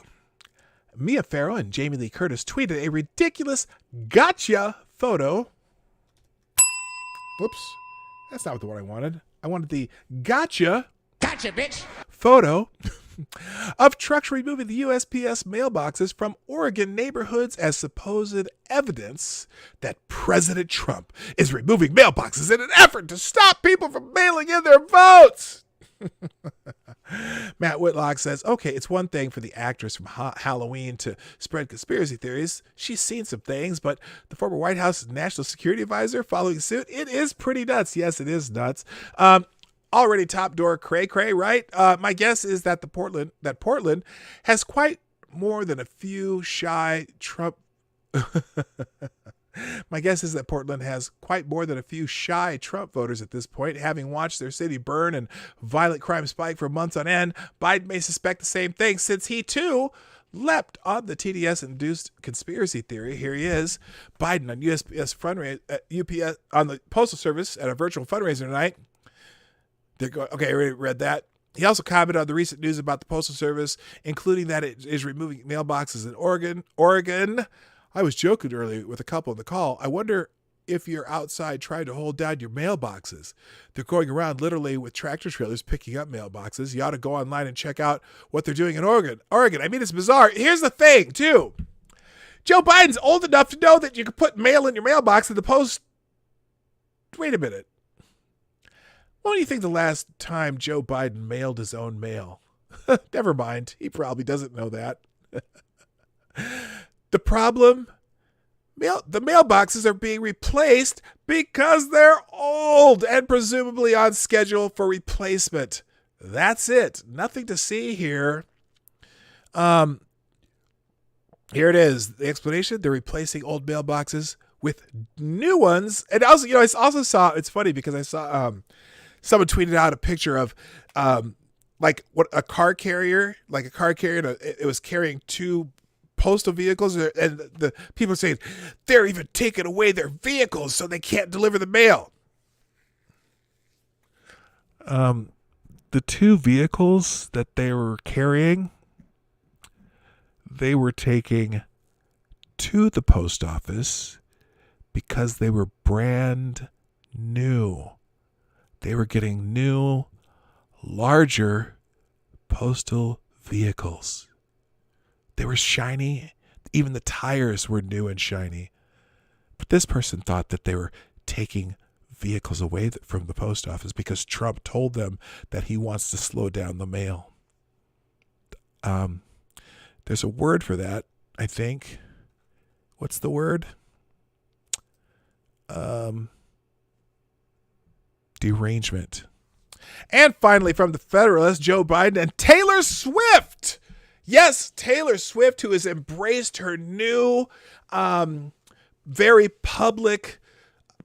Mia Farrow and Jamie Lee Curtis tweeted a ridiculous gotcha photo. Whoops. That's not the one I wanted. I wanted the gotcha bitch. photo of trucks removing the USPS mailboxes from Oregon neighborhoods as supposed evidence that President Trump is removing mailboxes in an effort to stop people from mailing in their votes. Matt Whitlock says, okay, it's one thing for the actress from Halloween to spread conspiracy theories. She's seen some things, but the former White House National Security Advisor following suit, it is pretty nuts. Yes, it is nuts. Already top door cray, right? My guess is that Portland has quite more than a few shy Trump. My guess is that Portland has quite more than a few shy Trump voters at this point. Having watched their city burn and violent crime spike for months on end, Biden may suspect the same thing since he too leapt on the TDS-induced conspiracy theory. Here he is, Biden on UPS on the Postal Service at a virtual fundraiser tonight. Okay, I already read that. He also commented on the recent news about the Postal Service, including that it is removing mailboxes in Oregon. I was joking earlier with a couple in the call. I wonder if you're outside trying to hold down your mailboxes. They're going around literally with tractor trailers picking up mailboxes. You ought to go online and check out what they're doing in Oregon. I mean, it's bizarre. Here's the thing, too. Joe Biden's old enough to know that you can put mail in your mailbox in the post. Wait a minute. When do you think the last time Joe Biden mailed his own mail? Never mind. He probably doesn't know that. The problem? The mailboxes are being replaced because they're old and presumably on schedule for replacement. That's it. Nothing to see here. Here it is. The explanation, they're replacing old mailboxes with new ones. And also, I also saw, it's funny because I saw someone tweeted out a picture of what a car carrier, it was carrying two postal vehicles, and the people are saying they're even taking away their vehicles so they can't deliver the mail. The two vehicles that they were carrying, they were taking to the post office because they were brand new. They were getting new, larger postal vehicles. They were shiny. Even the tires were new and shiny. But this person thought that they were taking vehicles away from the post office because Trump told them that he wants to slow down the mail. There's a word for that, I think. What's the word? Derangement. And finally, from the Federalist, Joe Biden and Taylor Swift. Yes, Taylor Swift, who has embraced her new, very public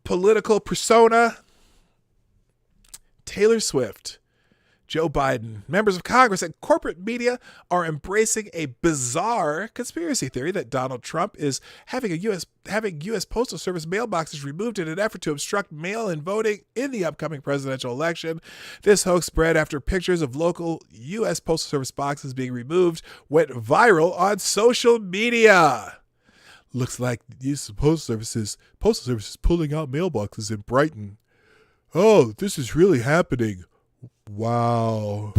political persona. Taylor Swift, Joe Biden, members of Congress, and corporate media are embracing a bizarre conspiracy theory that Donald Trump is having U.S. Postal Service mailboxes removed in an effort to obstruct mail-in voting in the upcoming presidential election. This hoax spread after pictures of local U.S. Postal Service boxes being removed went viral on social media. Looks like the U.S. Postal Service is pulling out mailboxes in Brighton. Oh, this is really happening. Wow.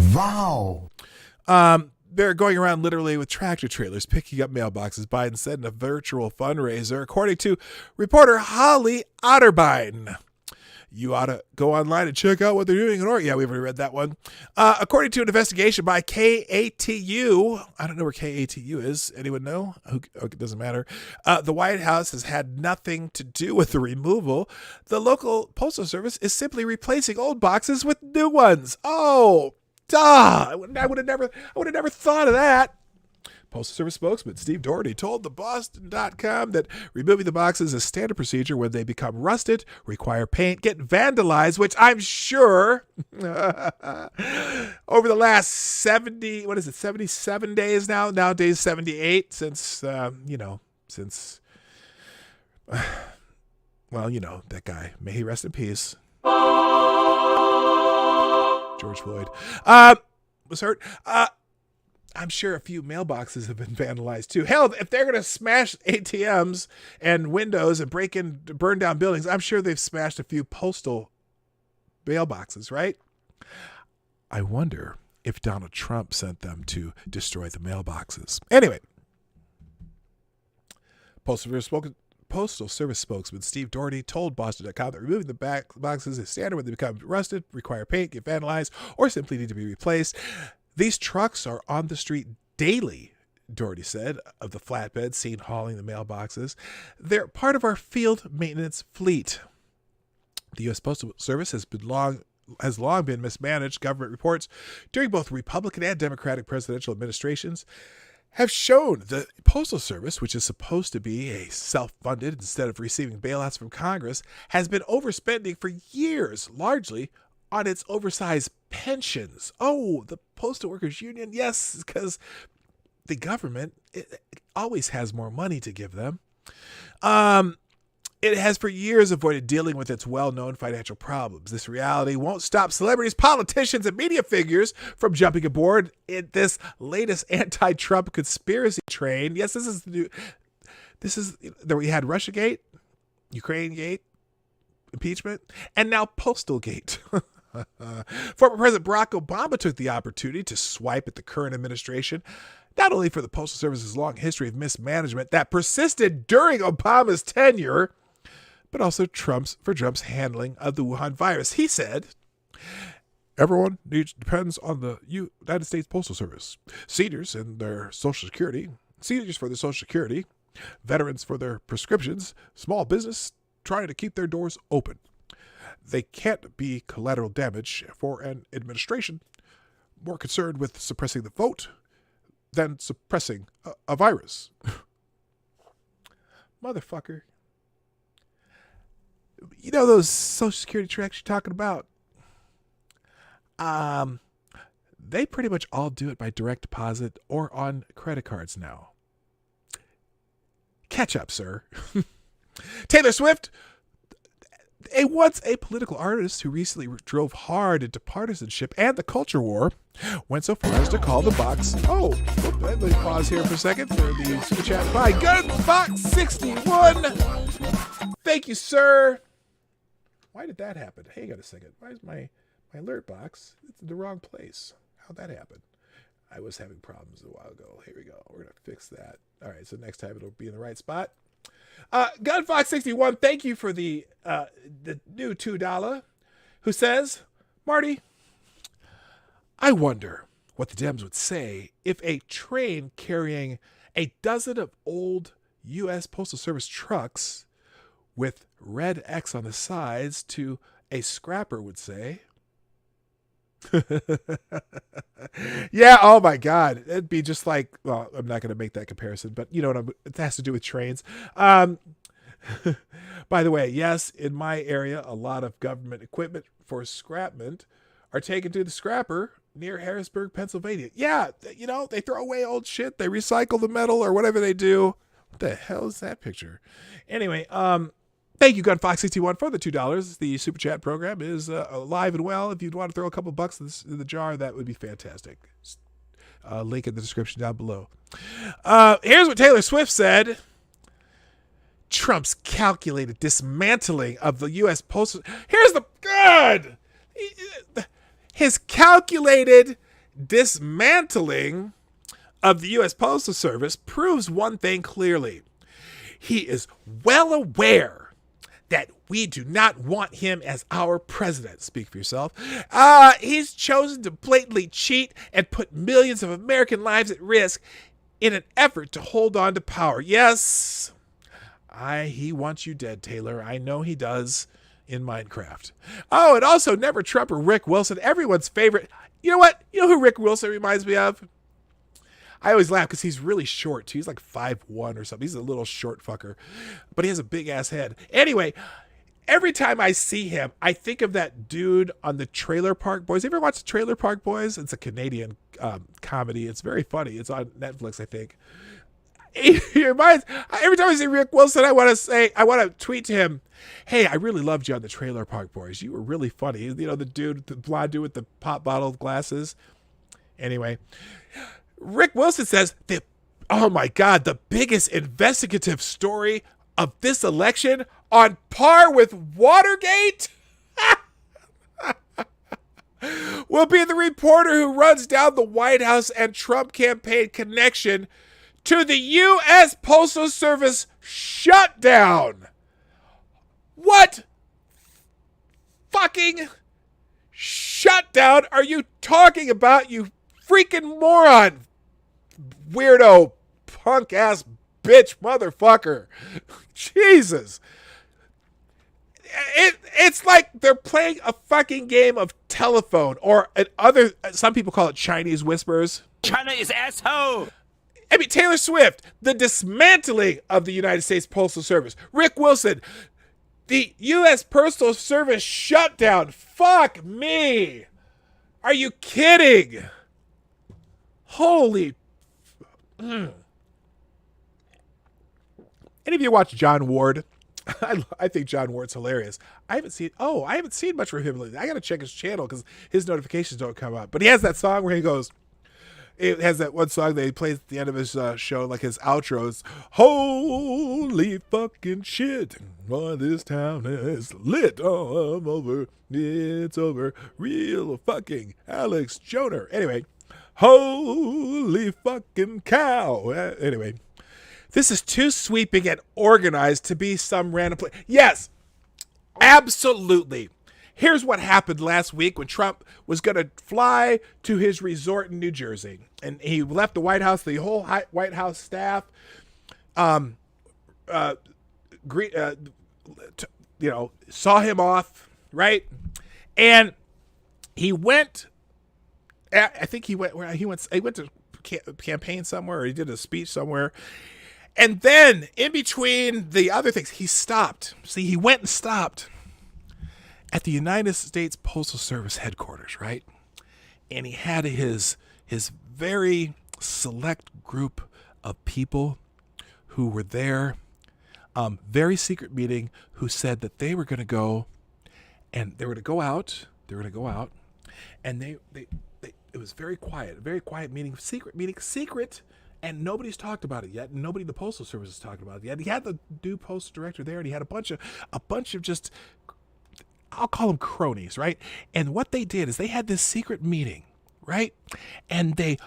They're going around literally with tractor trailers picking up mailboxes, Biden said in a virtual fundraiser, according to reporter Holly Otterbein. You ought to go online and check out what they're doing in Oregon. Yeah, we've already read that one. According to an investigation by KATU, I don't know where KATU is. Anyone know? It doesn't matter. The White House has had nothing to do with the removal. The local postal service is simply replacing old boxes with new ones. Oh, duh! I would have never thought of that. Postal Service spokesman Steve Doherty told the Boston.com that removing the boxes is standard procedure when they become rusted, require paint, get vandalized, which I'm sure over the last 77 days now, nowadays 78, since that guy, may he rest in peace. George Floyd was hurt. I'm sure a few mailboxes have been vandalized too. Hell, if they're going to smash ATMs and windows and burn down buildings, I'm sure they've smashed a few postal mailboxes, right? I wonder if Donald Trump sent them to destroy the mailboxes. Anyway, Postal Service spokesman Steve Doherty told Boston.com that removing the boxes is standard when they become rusted, require paint, get vandalized, or simply need to be replaced. These trucks are on the street daily, Doherty said, of the flatbeds seen hauling the mailboxes. They're part of our field maintenance fleet. The U.S. Postal Service has long been mismanaged. Government reports during both Republican and Democratic presidential administrations have shown the Postal Service, which is supposed to be a self-funded instead of receiving bailouts from Congress, has been overspending for years, largely on its oversized pensions. Oh, the Postal Workers Union, yes, because the government always has more money to give them. It has for years avoided dealing with its well-known financial problems. This reality won't stop celebrities, politicians, and media figures from jumping aboard in this latest anti-Trump conspiracy train. Yes, this is we had Russiagate, Ukrainegate, impeachment, and now PostalGate. Former President Barack Obama took the opportunity to swipe at the current administration, not only for the Postal Service's long history of mismanagement that persisted during Obama's tenure, but also Trump's handling of the Wuhan virus. He said, everyone depends on the United States Postal Service. Seniors for their Social Security, veterans for their prescriptions, small business trying to keep their doors open. They can't be collateral damage for an administration more concerned with suppressing the vote than suppressing a virus. Motherfucker. You know those Social Security checks you're talking about? They pretty much all do it by direct deposit or on credit cards now. Catch up, sir. Taylor Swift, once a political artist who recently drove hard into partisanship and the culture war, went so far as to call the box. Let me pause here for a second for the super chat by Gunbox61. Thank you, sir. Why did that happen? Hang on a second. Why is my alert box? It's in the wrong place. How'd that happen? I was having problems a while ago. Here we go. We're going to fix that. All right, so next time it'll be in the right spot. Gunfox61, thank you for the new $2, who says, Marty, I wonder what the Dems would say if a train carrying a dozen of old U.S. Postal Service trucks with red X on the sides to a scrapper would say. Yeah, oh my God. It'd be just like, well, I'm not going to make that comparison, but you know what it has to do with trains. By the way, yes, in my area, a lot of government equipment for scrapment are taken to the scrapper near Harrisburg, Pennsylvania. Yeah, you know, they throw away old shit. They recycle the metal or whatever they do. What the hell is that picture? Anyway, thank you, Gunfox61, for the $2. The Super Chat program is alive and well. If you'd want to throw a couple bucks in the jar, that would be fantastic. Link in the description down below. Here's what Taylor Swift said. Trump's calculated dismantling of the U.S. Postal... Here's the... Good! His calculated dismantling of the U.S. Postal Service proves one thing clearly. He is well aware that we do not want him as our president. Speak for yourself. He's chosen to blatantly cheat and put millions of American lives at risk in an effort to hold on to power. Yes, he wants you dead, Taylor. I know he does in Minecraft. Oh, and also Never Trump or Rick Wilson, everyone's favorite. You know what? You know who Rick Wilson reminds me of? I always laugh because he's really short, too. He's like 5'1" or something. He's a little short fucker, but he has a big-ass head. Anyway, every time I see him, I think of that dude on the Trailer Park Boys. You ever watch the Trailer Park Boys? It's a Canadian comedy. It's very funny. It's on Netflix, I think. He reminds, every time I see Rick Wilson, I want to tweet to him, hey, I really loved you on the Trailer Park Boys. You were really funny. You know, the blonde dude with the pop bottle glasses. Anyway, Rick Wilson says, oh my God, the biggest investigative story of this election on par with Watergate will be the reporter who runs down the White House and Trump campaign connection to the U.S. Postal Service shutdown. What fucking shutdown are you talking about, you freaking moron? Weirdo, punk ass bitch motherfucker. Jesus. It's like they're playing a fucking game of telephone, or some people call it Chinese whispers. China is asshole. I mean, Taylor Swift, the dismantling of the United States Postal Service. Rick Wilson, the U.S. Postal Service shutdown. Fuck me. Are you kidding? Holy. Any of you watch John Ward? I think John Ward's hilarious. I haven't seen much from him lately. I got to check his channel because his notifications don't come up. But he has that song where he goes, it has that one song that he plays at the end of his show, like his outros. Holy fucking shit. Boy, this town is lit. Oh, I'm over. It's over. Real fucking Alex Joner. Anyway, holy fucking cow. Anyway, this is too sweeping and organized to be some random place. Yes, absolutely. Here's what happened last week when Trump was going to fly to his resort in New Jersey. And he left the White House, the whole White House staff, saw him off, right? And he went, I think he went to campaign somewhere, or he did a speech somewhere. And then in between the other things, he stopped. See, he went and stopped at the United States Postal Service headquarters, right? And he had his very select group of people who were there, very secret meeting, who said that they were going to go, and they were going to go out, and they it was very quiet meeting, secret, and nobody's talked about it yet, and nobody in the Postal Service has talked about it yet. He had the new postal director there, and he had a bunch of just, I'll call them cronies, right? And what they did is they had this secret meeting, right? And they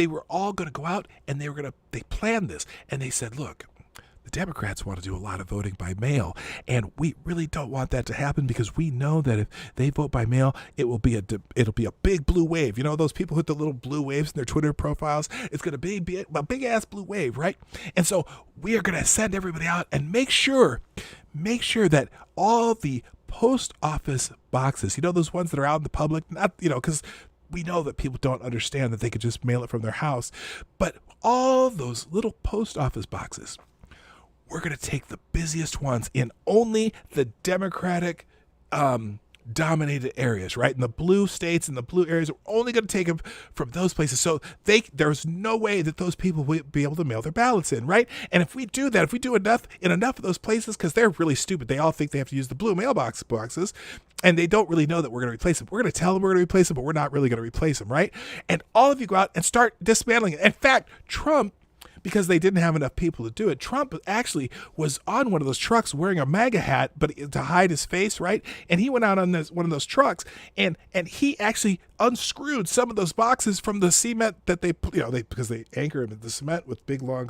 were all going to go out, and they planned this, and they said, look, the Democrats want to do a lot of voting by mail, and we really don't want that to happen, because we know that if they vote by mail, it'll be a big blue wave. You know, those people with the little blue waves in their Twitter profiles, it's going to be a big ass blue wave, right? And so we are going to send everybody out and make sure that all the post office boxes, you know, those ones that are out in the public, not, you know, because we know that people don't understand that they could just mail it from their house, but all those little post office boxes, we're going to take the busiest ones in only the Democratic dominated areas, right? In the blue states and the blue areas, we're only going to take them from those places. So there's no way that those people will be able to mail their ballots in, right? And if we do that, if we do enough in enough of those places, because they're really stupid, they all think they have to use the blue boxes, and they don't really know that we're going to replace them. We're going to tell them we're going to replace them, but we're not really going to replace them, right? And all of you go out and start dismantling it. In fact, Trump, because they didn't have enough people to do it, Trump actually was on one of those trucks wearing a MAGA hat, but to hide his face, right? And he went out on one of those trucks, and he actually unscrewed some of those boxes from the cement that because they anchor them in the cement with big long,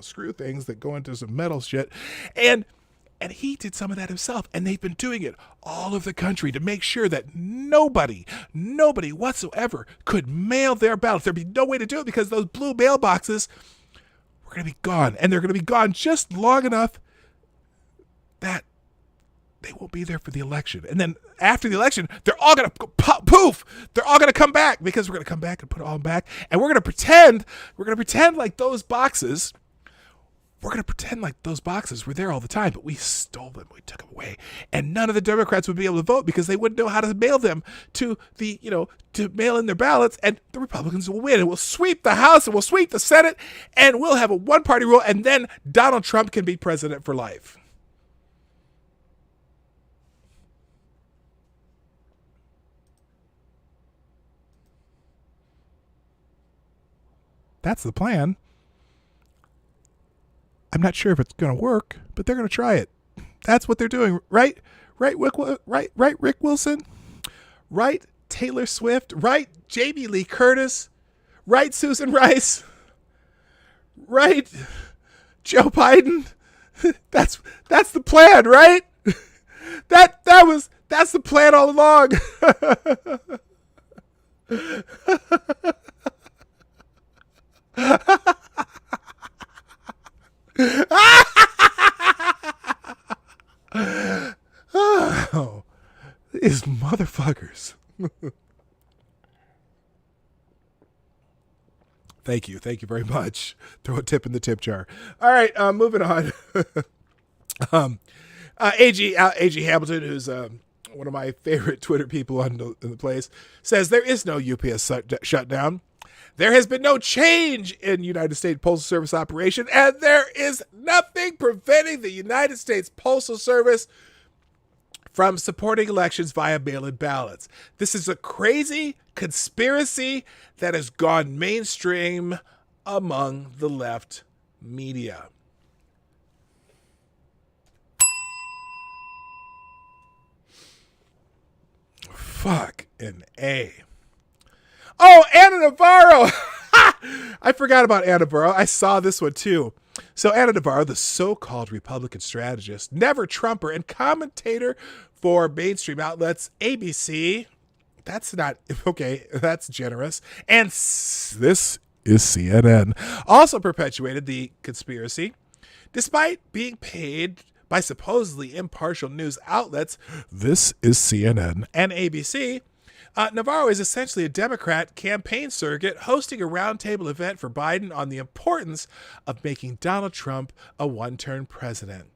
screw things that go into some metal shit, and he did some of that himself, and they've been doing it all over the country to make sure that nobody whatsoever could mail their ballots. There'd be no way to do it because those blue mailboxes were going to be gone, and they're going to be gone just long enough that they won't be there for the election. And then after the election, they're all going to poof. They're all going to come back, because we're going to come back and put it all back, and we're going to pretend like those boxes we're going to pretend like those boxes were there all the time, but we stole them. We took them away. And none of the Democrats would be able to vote because they wouldn't know how to mail them to to mail in their ballots. And the Republicans will win. And we'll sweep the House and we'll sweep the Senate and we'll have a one-party rule. And then Donald Trump can be president for life. That's the plan. I'm not sure if it's going to work, but they're going to try it. That's what they're doing, right? Right, Rick Wilson? Right, Taylor Swift? Right, Jamie Lee Curtis? Right, Susan Rice? Right, Joe Biden? That's the plan, right? That's the plan all along. Oh, these motherfuckers. Thank you very much. Throw a tip in the tip jar. All right, moving on. AG Hamilton, who's one of my favorite Twitter people in the place, says there is no UPS shutdown. There has been no change in United States Postal Service operation, and there is nothing preventing the United States Postal Service from supporting elections via mail-in ballots. This is a crazy conspiracy that has gone mainstream among the left media. Fuck an A. Oh, Ana Navarro. I forgot about Ana Navarro. I saw this one too. So Ana Navarro, the so-called Republican strategist, never Trumper, and commentator for mainstream outlets ABC. That's not okay. That's generous. And this is CNN. Also perpetuated the conspiracy, despite being paid by supposedly impartial news outlets. This is CNN and ABC. Navarro is essentially a Democrat campaign surrogate hosting a roundtable event for Biden on the importance of making Donald Trump a one-term president.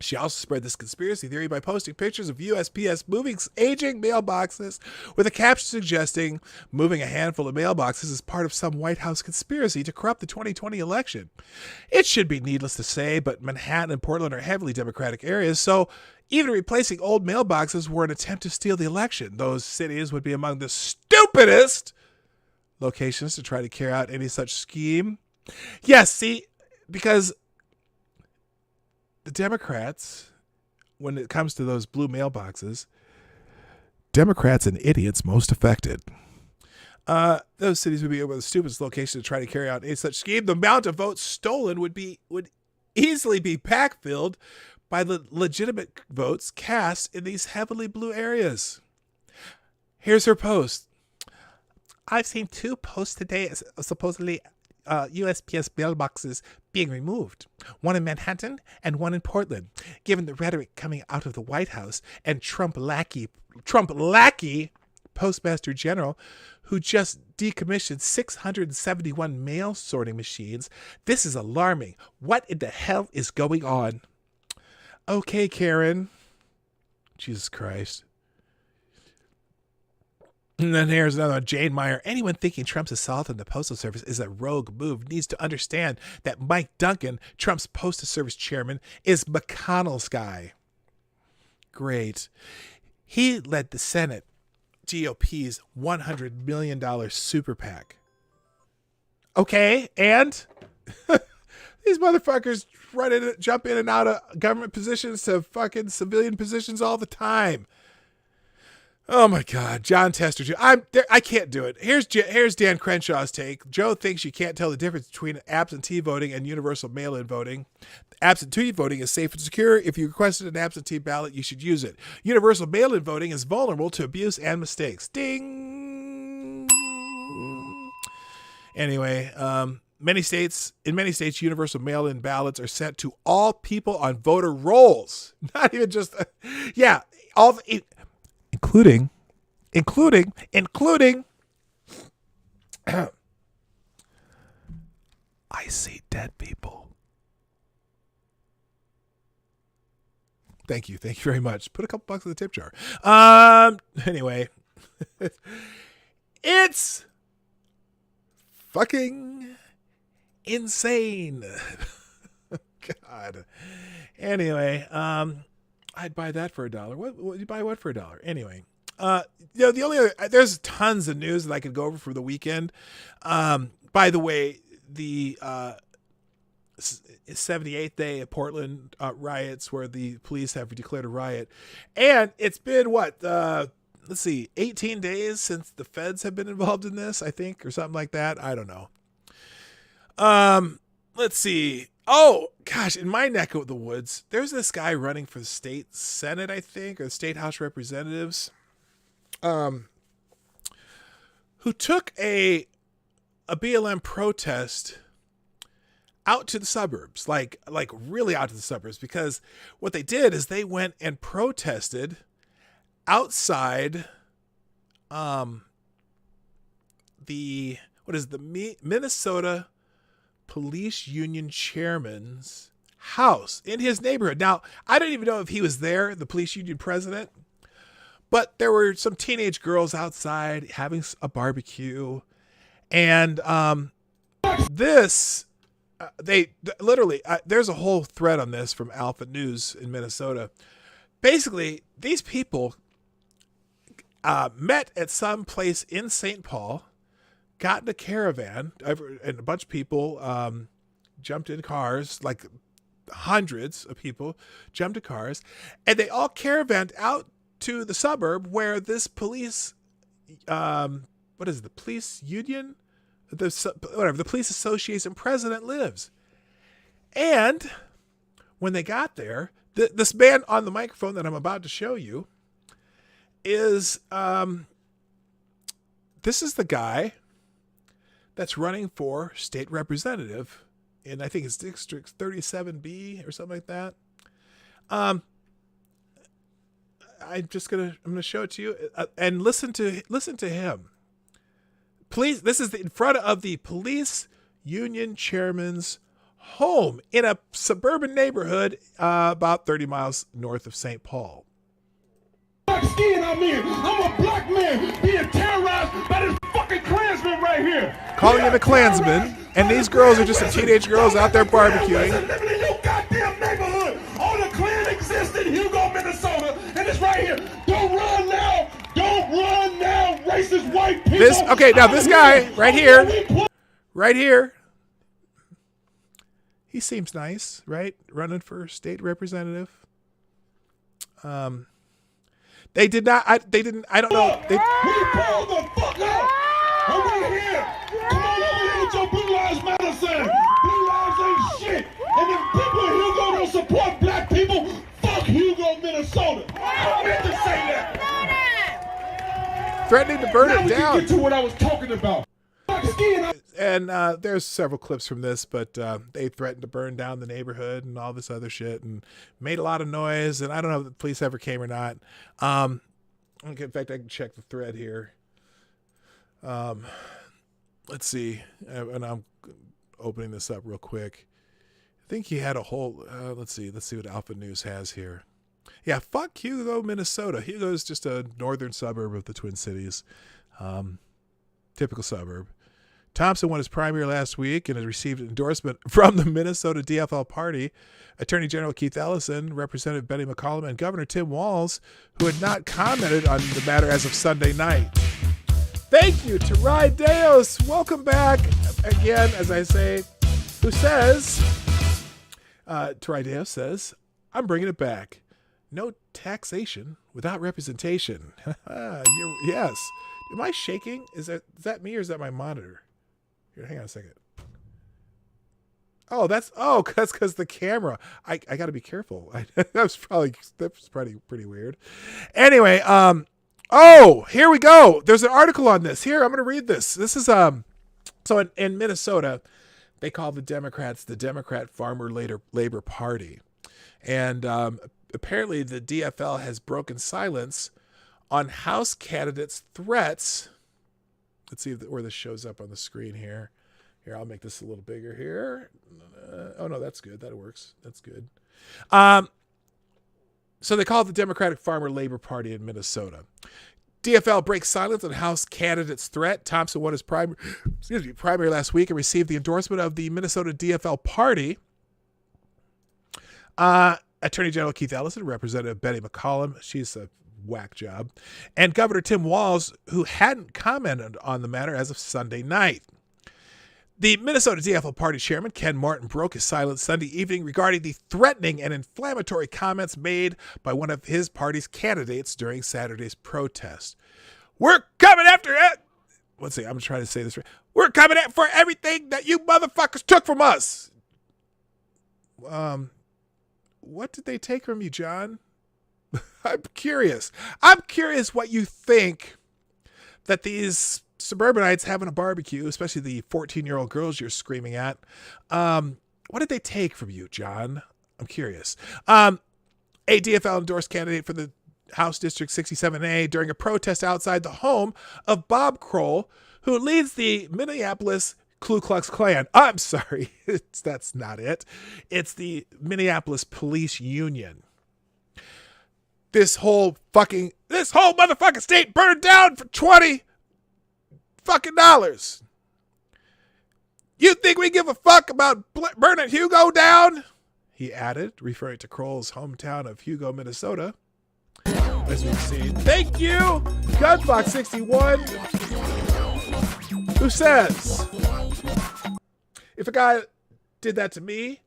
She also spread this conspiracy theory by posting pictures of USPS moving aging mailboxes with a caption suggesting moving a handful of mailboxes is part of some White House conspiracy to corrupt the 2020 election. It should be needless to say, but Manhattan and Portland are heavily Democratic areas, so even replacing old mailboxes were an attempt to steal the election. Those cities would be among the stupidest locations to try to carry out any such scheme. Yes, see, because the Democrats, when it comes to those blue mailboxes, Democrats and idiots most affected. Those cities would be the stupidest location to try to carry out any such scheme. The amount of votes stolen would easily be backfilled by the legitimate votes cast in these heavily blue areas. Here's her post. I've seen 2 posts today, supposedly USPS mailboxes being removed. One in Manhattan and one in Portland. Given the rhetoric coming out of the White House and Trump lackey Postmaster General, who just decommissioned 671 mail sorting machines, this is alarming. What in the hell is going on? Okay, Karen. Jesus Christ. And then here's another one, Jane Meyer. Anyone thinking Trump's assault on the Postal Service is a rogue move needs to understand that Mike Duncan, Trump's Postal Service chairman, is McConnell's guy. Great. He led the Senate GOP's $100 million super PAC. Okay, and these motherfuckers jump in and out of government positions to fucking civilian positions all the time. Oh my God, John Tester. I can't do it. Here's Dan Crenshaw's take. Joe thinks you can't tell the difference between absentee voting and universal mail-in voting. Absentee voting is safe and secure. If you requested an absentee ballot, you should use it. Universal mail-in voting is vulnerable to abuse and mistakes. Ding. Anyway, in many states, universal mail-in ballots are sent to all people on voter rolls. Not even just, including I see dead people. Thank you very much. Put a couple bucks in the tip jar. Anyway, it's fucking insane. God. Anyway, I'd buy that for $1. What you buy what for $1? Anyway, the only other, there's tons of news that I could go over for the weekend. By the way, the 78th day of Portland riots, where the police have declared a riot, and it's been 18 days since the feds have been involved in this, I think, or something like that. I don't know. Let's see. Oh gosh, in my neck of the woods, there's this guy running for the state Senate, I think, or the state House of Representatives, who took a BLM protest out to the suburbs, like really out to the suburbs, because what they did is they went and protested outside the Minnesota Police Union Chairman's house in his neighborhood. Now, I don't even know if he was there, the police union president, but there were some teenage girls outside having a barbecue, and there's a whole thread on this from Alpha News in Minnesota. Basically, these people met at some place in St. Paul, got in a caravan, and a bunch of people jumped in cars, like hundreds of people jumped in cars, and they all caravanned out to the suburb where this police, the police union? The police association president lives. And when they got there, this man on the microphone that I'm about to show you is, this is the guy that's running for state representative in, I think it's District 37B or something like that. I'm gonna show it to you and listen to him. Please, this is in front of the police union chairman's home in a suburban neighborhood about 30 miles north of St. Paul. I'm a black man being terrorized by this fucking Klansman right here. Calling him a Klansman, and these girls are just some teenage girls out there barbecuing. Living in your goddamn neighborhood. All the Klan exists in Hugo, Minnesota, and it's right here. Don't run now. Don't run now, racist white people. This guy right here, he seems nice, right? Running for state representative. They did not. I don't know. We pulled the fuck out. I'm right here. Come on over here with your Blue Lives Matter sign. Blue Lives ain't shit. And if people in Hugo don't support black people, fuck Hugo, Minnesota. I meant to say that. Threatening to burn it down. Now we can get to what I was talking about. And there's several clips from this, but they threatened to burn down the neighborhood and all this other shit and made a lot of noise. And I don't know if the police ever came or not. In fact, I can check the thread here. Let's see. And I'm opening this up real quick. I think he had a whole, let's see what Alpha News has here. Yeah, fuck Hugo, Minnesota. Hugo's just a northern suburb of the Twin Cities. Typical suburb. Thompson won his primary last week and has received endorsement from the Minnesota DFL party. Attorney General Keith Ellison, Representative Betty McCollum, and Governor Tim Walz, who had not commented on the matter as of Sunday night. Thank you to Rai Deos. Welcome back again, as I say, who says, Rai Deos says, I'm bringing it back. No taxation without representation. Yes. Am I shaking? Is that me or is that my monitor? Here, hang on a second. That's because the camera. I got to be careful. That's pretty weird. Anyway, here we go. There's an article on this. Here, I'm going to read this. This is so in Minnesota, they call the Democrats the Democrat Farmer Labor Party, and apparently the DFL has broken silence on House candidates' threats. Let's see where this shows up on the screen here. Here, I'll make this a little bigger here. No, that's good. That works. That's good. So they call it the Democratic Farmer Labor Party in Minnesota. DFL breaks silence on House candidate's threat. Thompson won his primary last week and received the endorsement of the Minnesota DFL party. Attorney General Keith Ellison, Representative Betty McCollum, she's a whack job, and Governor Tim Walz, who hadn't commented on the matter as of Sunday night. The Minnesota DFL party chairman, Ken Martin, broke his silence Sunday evening regarding the threatening and inflammatory comments made by one of his party's candidates during Saturday's protest. We're coming after it. Let's see, I'm trying to say this right. We're coming at for everything that you motherfuckers took from us. What did they take from you, John? I'm curious. I'm curious what you think that these suburbanites having a barbecue, especially the 14-year-old girls you're screaming at. What did they take from you, John? I'm curious. A DFL endorsed candidate for the House District 67A during a protest outside the home of Bob Kroll, who leads the Minneapolis Ku Klux Klan. I'm sorry. That's not it. It's the Minneapolis Police Union. This whole motherfucking state burned down for $20 fucking dollars. You think we give a fuck about burning Hugo down? He added, referring to Kroll's hometown of Hugo, Minnesota. As we've seen. Thank you, Gunbox61, who says, if a guy did that to me,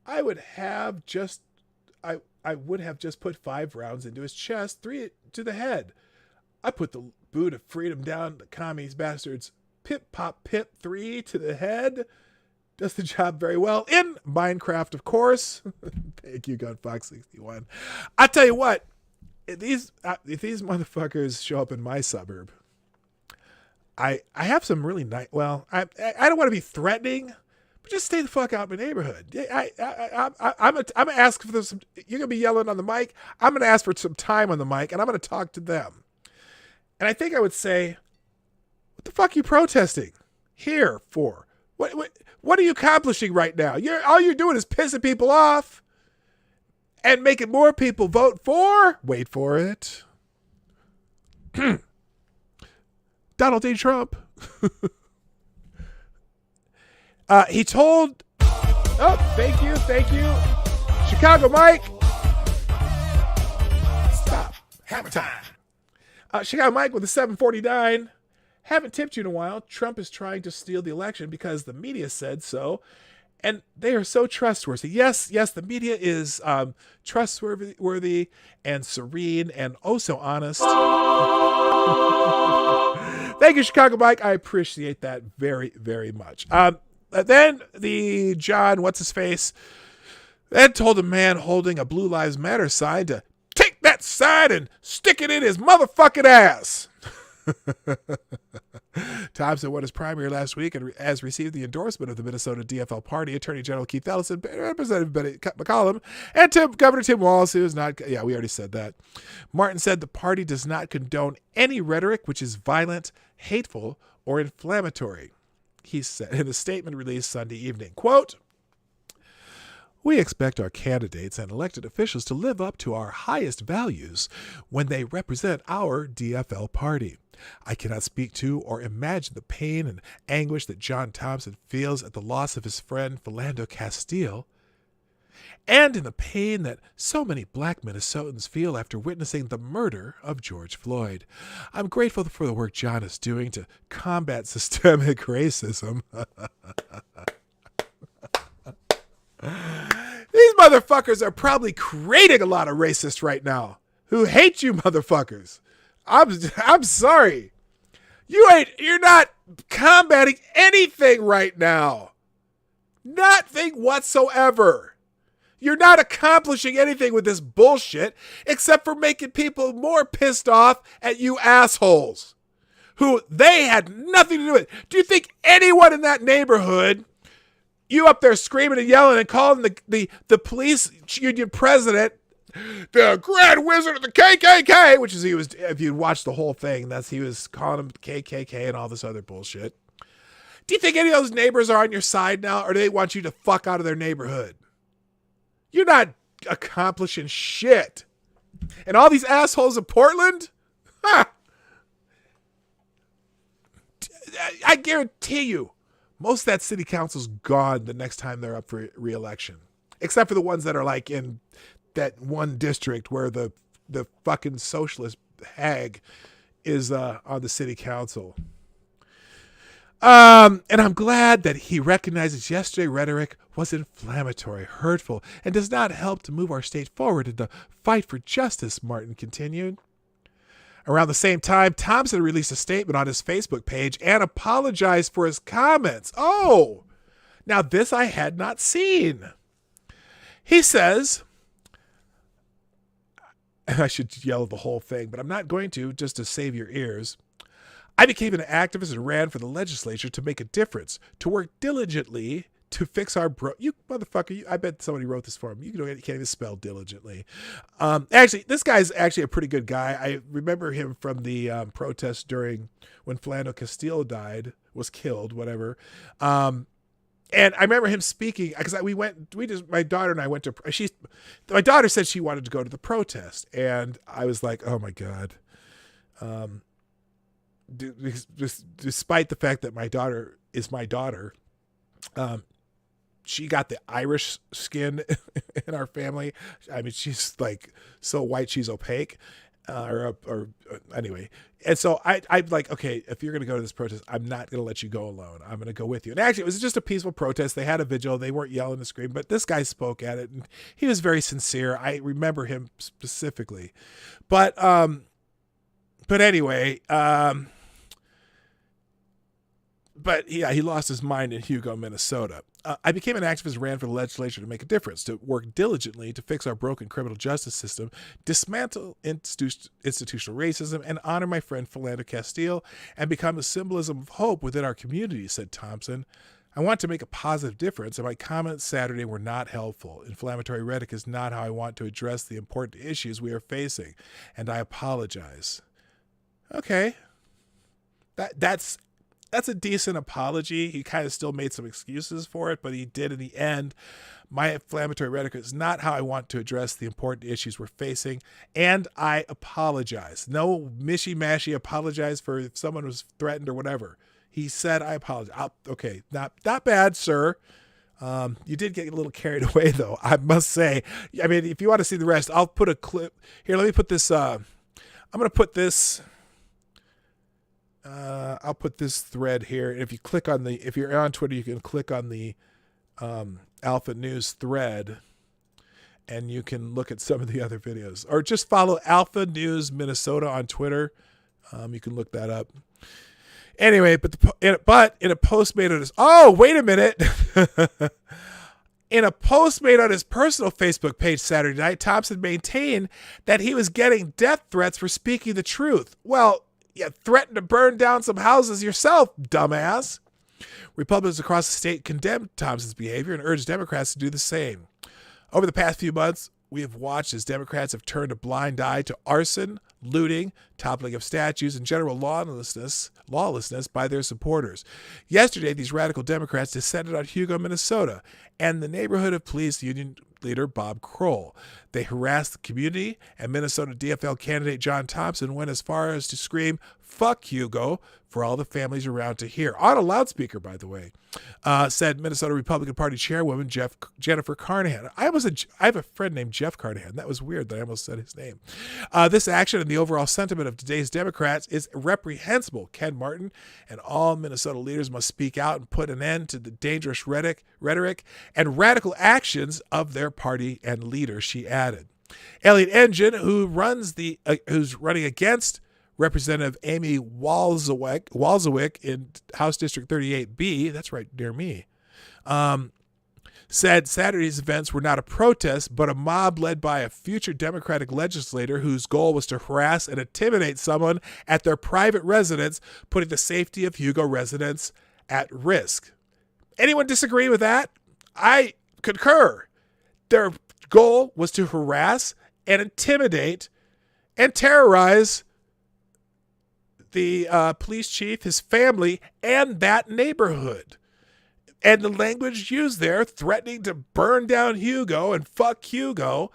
I would have just put 5 rounds into his chest, 3 to the head. I put the boot of freedom down the commies bastards. Pip pop pip, 3 to the head. Does the job very well in Minecraft, of course. Thank you, Gunfox61. I tell you what, if these motherfuckers show up in my suburb, I have some really nice. Well, I don't want to be threatening, but just stay the fuck out of my neighborhood. I'm gonna ask for this. You're gonna be yelling on the mic. I'm gonna ask for some time on the mic, and I'm gonna talk to them. And I think I would say, what the fuck are you protesting here for? What are you accomplishing right now? All you're doing is pissing people off and making more people vote for, wait for it, Donald J. Trump. He told, thank you, Chicago Mike. Stop, hammer time. Chicago Mike with a 749. Haven't tipped you in a while. Trump is trying to steal the election because the media said so. And they are so trustworthy. Yes, the media is trustworthy and serene and oh so honest. Thank you, Chicago Mike. I appreciate that very, very much. Then the John, what's-his-face, then told a man holding a Blue Lives Matter sign to take that sign and stick it in his motherfucking ass. Thompson won his primary last week and has received the endorsement of the Minnesota DFL party, Attorney General Keith Ellison, Representative Betty McCollum, and Governor Tim Walz, who is not, we already said that. Martin said the party does not condone any rhetoric which is violent, hateful, or inflammatory. He said in a statement released Sunday evening, quote, "We expect our candidates and elected officials to live up to our highest values when they represent our DFL party. I cannot speak to or imagine the pain and anguish that John Thompson feels at the loss of his friend Philando Castile, and in the pain that so many black Minnesotans feel after witnessing the murder of George Floyd. I'm grateful for the work John is doing to combat systemic racism." These motherfuckers are probably creating a lot of racists right now who hate you motherfuckers. I'm sorry. You're not combating anything right now. Nothing whatsoever. You're not accomplishing anything with this bullshit except for making people more pissed off at you assholes who they had nothing to do with. Do you think anyone in that neighborhood, you up there screaming and yelling and calling the police union president the Grand Wizard of the KKK, which is, he was, if you watch the whole thing, he was calling him KKK and all this other bullshit. Do you think any of those neighbors are on your side now, or do they want you to fuck out of their neighborhood? You're not accomplishing shit. And all these assholes in Portland? I guarantee you, most of that city council's gone the next time they're up for re-election. Except for the ones that are like in that one district where the fucking socialist hag is on the city council. And I'm glad that he recognizes yesterday's rhetoric was inflammatory, hurtful, and does not help to move our state forward in the fight for justice, Martin continued. Around the same time, Thompson released a statement on his Facebook page and apologized for his comments. Oh, now this I had not seen. He says, I should yell the whole thing, but I'm not going to, just to save your ears. I became an activist and ran for the legislature to make a difference, to work diligently to fix our you motherfucker. I bet somebody wrote this for him. You can't even spell diligently. Actually, this guy's actually a pretty good guy. I remember him from the protest during when Philando Castile was killed, whatever. And I remember him speaking because my daughter and I went to, my daughter said she wanted to go to the protest. And I was like, oh my God. Despite the fact that my daughter is my daughter, she got the Irish skin in our family. I mean, she's like so white, she's opaque, or anyway. And so I'm like, okay, if you're going to go to this protest, I'm not going to let you go alone. I'm going to go with you. And actually, it was just a peaceful protest. They had a vigil. They weren't yelling and screaming, but this guy spoke at it, and he was very sincere. I remember him specifically, but anyway, but yeah, he lost his mind in Hugo, Minnesota. I became an activist and ran for the legislature to make a difference, to work diligently to fix our broken criminal justice system, dismantle institutional racism, and honor my friend Philando Castile and become a symbolism of hope within our community, said Thompson. I want to make a positive difference, and my comments Saturday were not helpful. Inflammatory rhetoric is not how I want to address the important issues we are facing, and I apologize. Okay. That's a decent apology. He kind of still made some excuses for it, but he did in the end. My inflammatory rhetoric is not how I want to address the important issues we're facing, and I apologize. No mishy-mashy apologize for if someone was threatened or whatever. He said, I apologize. Okay, not bad, sir. You did get a little carried away, though, I must say. I mean, if you want to see the rest, I'll put a clip. Here, let me put this. I'm going to put this. I'll put this thread here. And if you click on if you're on Twitter, you can click on the Alpha News thread and you can look at some of the other videos, or just follow Alpha News Minnesota on Twitter. You can look that up. Anyway, but in a post made on his, oh, wait a minute. In a post made on his personal Facebook page Saturday night, Thompson maintained that he was getting death threats for speaking the truth. Well, you threatened to burn down some houses yourself, dumbass. Republicans across the state condemned Thompson's behavior and urged Democrats to do the same. Over the past few months, we have watched as Democrats have turned a blind eye to arson, looting, toppling of statues, and general lawlessness by their supporters. Yesterday, these radical Democrats descended on Hugo, Minnesota, and the neighborhood of police union leader Bob Kroll. They harassed the community, and Minnesota DFL candidate John Thompson went as far as to scream, "Fuck Hugo," for all the families around to hear. On a loudspeaker, by the way, said Minnesota Republican Party Chairwoman Jennifer Carnahan. I have a friend named Jeff Carnahan. That was weird that I almost said his name. This action and the overall sentiment of today's Democrats is reprehensible. Ken Martin and all Minnesota leaders must speak out and put an end to the dangerous rhetoric and radical actions of their party and leader, she added. Elliot Engine, who's running against Representative Amy Walzowick in House District 38B, that's right near me, said Saturday's events were not a protest, but a mob led by a future Democratic legislator whose goal was to harass and intimidate someone at their private residence, putting the safety of Hugo residents at risk. Anyone disagree with that? I concur. Their goal was to harass and intimidate and terrorize the police chief, his family, and that neighborhood. And the language used there, threatening to burn down Hugo and fuck Hugo,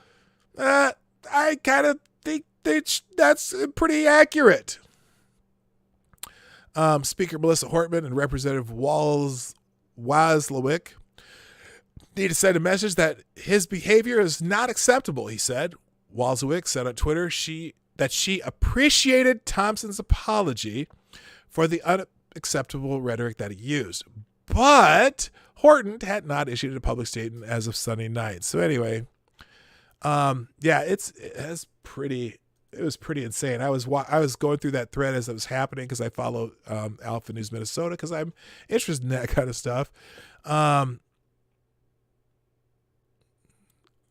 I kind of think that's pretty accurate. Speaker Melissa Hortman and Representative Waslawick need to send a message that his behavior is not acceptable, he said. Waslawick said on Twitter that she appreciated Thompson's apology for the unacceptable rhetoric that he used. But Horton had not issued a public statement as of Sunday night. So anyway, it was pretty insane. I was going through that thread as it was happening because I follow Alpha News Minnesota because I'm interested in that kind of stuff.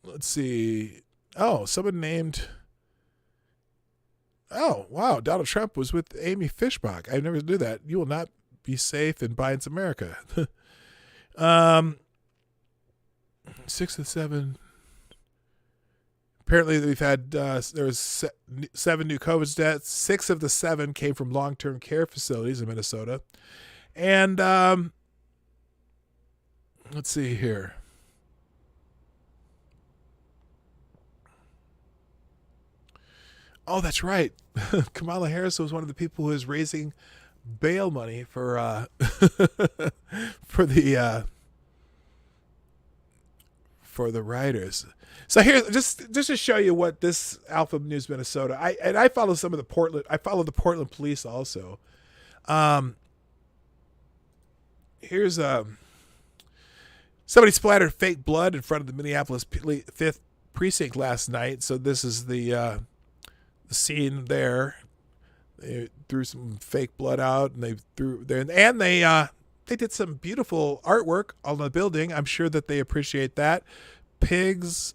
Let's see. Oh, someone named. Oh, wow. Donald Trump was with Amy Fishbach. I never knew that. You will not be safe in Biden's America. 6 of 7. Apparently, we've had there was 7 new COVID deaths. 6 of the 7 came from long-term care facilities in Minnesota. And let's see here. Oh, that's right. Kamala Harris was one of the people who was raising bail money for for the rioters. So here, just to show you what this Alpha News Minnesota. I follow some of the Portland. I follow the Portland police also. Here's somebody splattered fake blood in front of the Minneapolis 5th precinct last night. So this is the scene there. They threw some fake blood out, and they did some beautiful artwork on the building. I'm sure that they appreciate that. Pigs,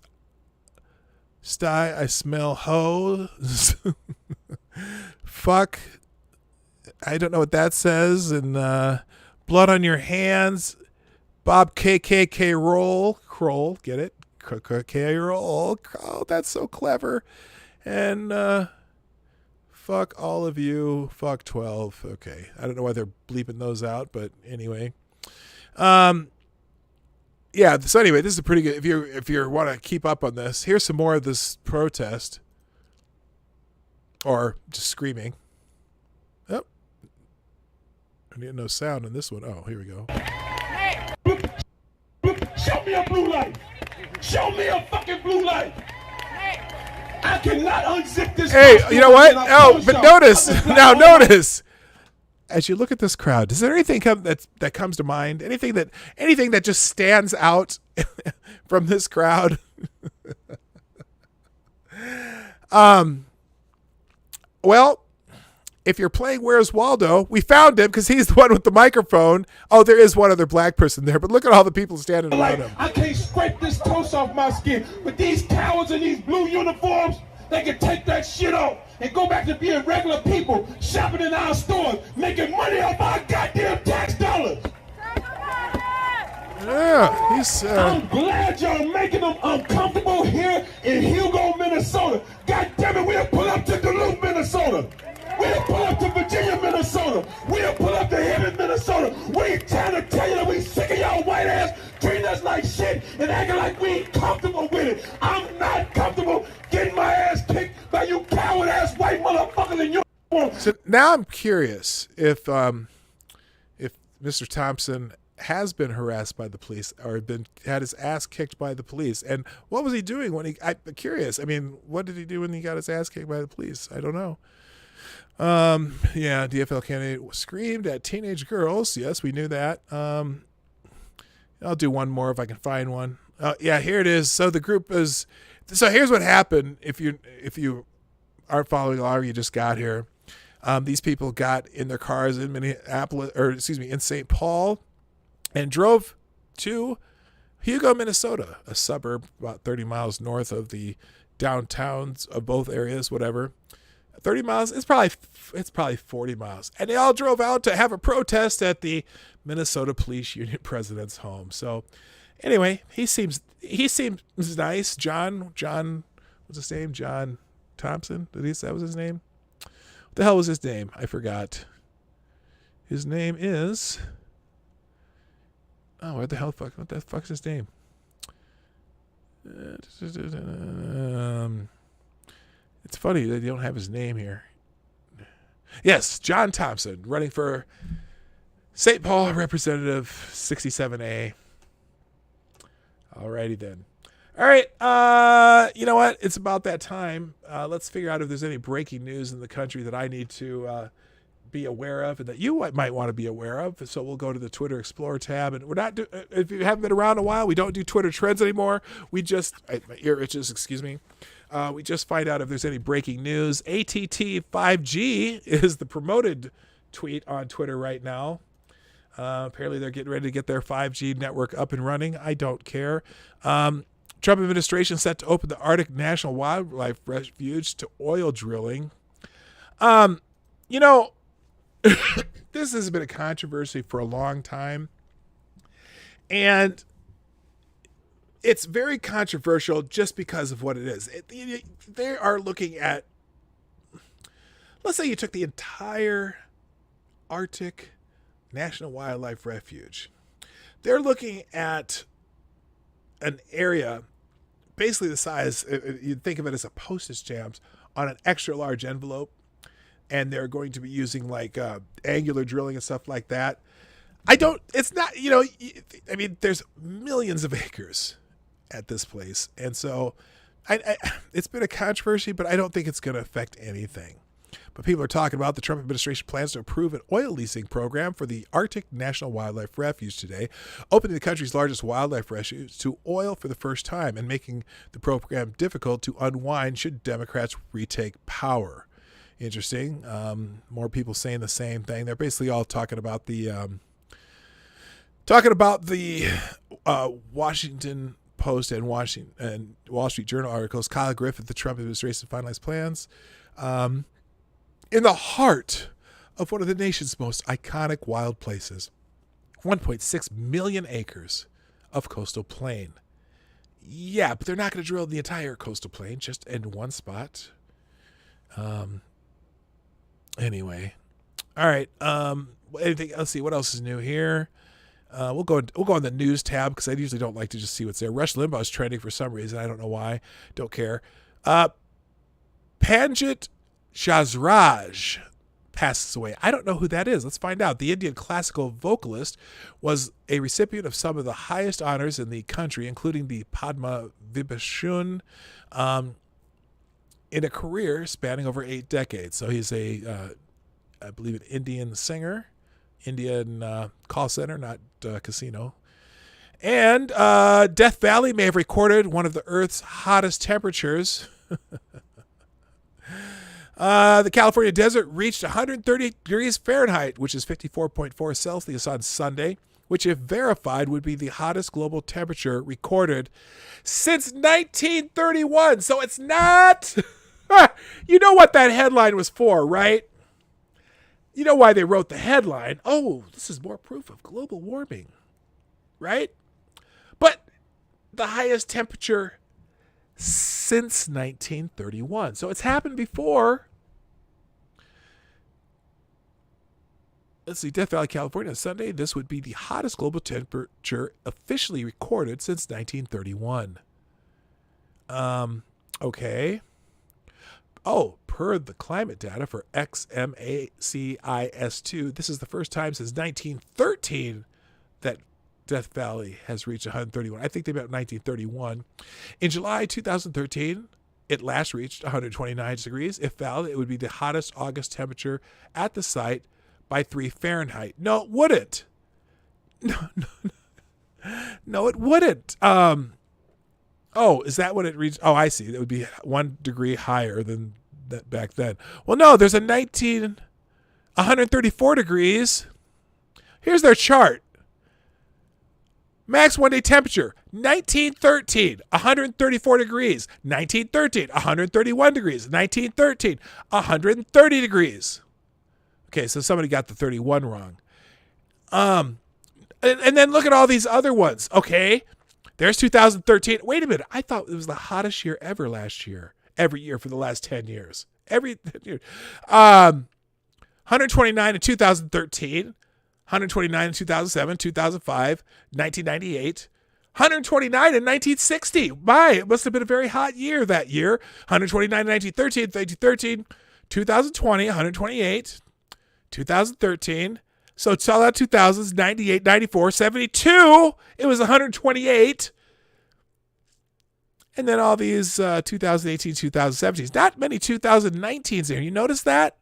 sty, I smell hoes. Fuck. I don't know what that says. And blood on your hands. Bob KKK Kroll. Get it? KKK roll. Oh, that's so clever. And fuck all of you. Fuck 12. Okay. I don't know why they're bleeping those out, but anyway. Yeah, so anyway, this is a pretty good if you want to keep up on this. Here's some more of this protest. Or just screaming. Oh. I need no sound in this one. Oh, here we go. Show me a blue light. Show me a fucking blue light. I cannot unzip this. Hey, you know what? Oh, but notice. Now notice. As you look at this crowd, is there anything that comes to mind? Anything that just stands out from this crowd? Well, if you're playing Where's Waldo, we found him because he's the one with the microphone. Oh, there is one other black person there, but look at all the people standing around him. I can't scrape this toast off my skin, but these cowards in these blue uniforms, they can take that shit off and go back to being regular people, shopping in our stores, making money off our goddamn tax dollars. Yeah, he's. I'm glad y'all making them uncomfortable here in Hugo, Minnesota. God damn it, we'll pull up to Duluth, Minnesota. We'll pull up to Virginia, Minnesota. We'll pull up to Hammond, Minnesota. We trying to tell you that we sick of y'all white ass treating us like shit and acting like we ain't comfortable with it. I'm not comfortable getting my ass kicked by you coward ass white motherfuckers in your. So now I'm curious if Mr. Thompson has been harassed by the police or had his ass kicked by the police, and what was he doing when I'm curious. I mean, what did he do when he got his ass kicked by the police? I don't know. Yeah, DFL candidate screamed at teenage girls. Yes, we knew that. I'll do one more if I can find one. Yeah, here it is. So the group is. So here's what happened. If you aren't following along, you just got here. These people got in their cars in in St. Paul, and drove to Hugo, Minnesota, a suburb about 30 miles north of the downtowns of both areas. Whatever. 30 miles, it's probably 40 miles. And they all drove out to have a protest at the Minnesota Police Union president's home. So anyway, he seems nice. John, what's his name? John Thompson? That was his name? What the hell was his name? I forgot. His name is, what the fuck's his name? It's funny that they don't have his name here. Yes, John Thompson, running for St. Paul Representative 67A. Alrighty then. All right, you know what? It's about that time. Let's figure out if there's any breaking news in the country that I need to be aware of and that you might want to be aware of. So we'll go to the Twitter Explorer tab, and we're not if you haven't been around a while, we don't do Twitter trends anymore. We just my ear itches, excuse me. We just find out if there's any breaking news. ATT 5G is the promoted tweet on Twitter right now. Apparently they're getting ready to get their 5G network up and running. I don't care. Trump administration set to open the Arctic National Wildlife Refuge to oil drilling. You know, this has been a controversy for a long time. And it's very controversial just because of what it is. They are looking at, let's say you took the entire Arctic National Wildlife Refuge. They're looking at an area basically the size, you'd think of it as a postage stamp on an extra large envelope. And they're going to be using like angular drilling and stuff like that. It's not, I mean, there's millions of acres at this place. And so it's been a controversy, but I don't think it's going to affect anything. But people are talking about the Trump administration plans to approve an oil leasing program for the Arctic National Wildlife Refuge today, opening the country's largest wildlife refuge to oil for the first time and making the program difficult to unwind should Democrats retake power. Interesting. More people saying the same thing. They're basically all talking about the Washington Post and Wall Street Journal articles. Kyle Griffith, the Trump administration finalized plans in the heart of one of the nation's most iconic wild places, 1.6 million acres of coastal plain. Yeah, but they're not going to drill the entire coastal plain, just in one spot. Anyway, all right. Anything? Let's see what else is new here. We'll go on the news tab because I usually don't like to just see what's there. Rush Limbaugh is trending for some reason. I don't know why. Don't care. Panjit Shazraj passes away. I don't know who that is. Let's find out. The Indian classical vocalist was a recipient of some of the highest honors in the country, including the Padma Vibhushan, in a career spanning over 8 decades. So he's I believe, an Indian singer, Indian call center, not casino. And Death Valley may have recorded one of the Earth's hottest temperatures. The California desert reached 130 degrees Fahrenheit, which is 54.4 Celsius on Sunday, which, if verified, would be the hottest global temperature recorded since 1931. So it's not... You know what that headline was for, right? You know why they wrote the headline. Oh, this is more proof of global warming, right? But the highest temperature since 1931. So it's happened before. Let's see, Death Valley, California, on Sunday. This would be the hottest global temperature officially recorded since 1931. Okay. Oh, per the climate data for XMACIS2, this is the first time since 1913 that Death Valley has reached 131. I think they meant 1931. In July 2013, it last reached 129 degrees. If valid, it would be the hottest August temperature at the site by 3 Fahrenheit. No, it wouldn't. No, it wouldn't. Oh, is that what it reached? Oh, I see. That would be 1 degree higher than that back then. Well, no, there's 134 degrees. Here's their chart. Max 1 day temperature, 1913, 134 degrees. 1913, 131 degrees. 1913, 130 degrees. Okay, so somebody got the 31 wrong. And then look at all these other ones. Okay. There's 2013. Wait a minute. I thought it was the hottest year ever last year. Every year for the last 10 years. Every year. 129 in 2013. 129 in 2007, 2005, 1998. 129 in 1960. My, it must have been a very hot year that year. 129 in 1913, 2020, 128, 2013. So it's all out 2000s, 98, 94, 72. It was 128. And then all these 2018, 2017s. Not many 2019s there. You notice that?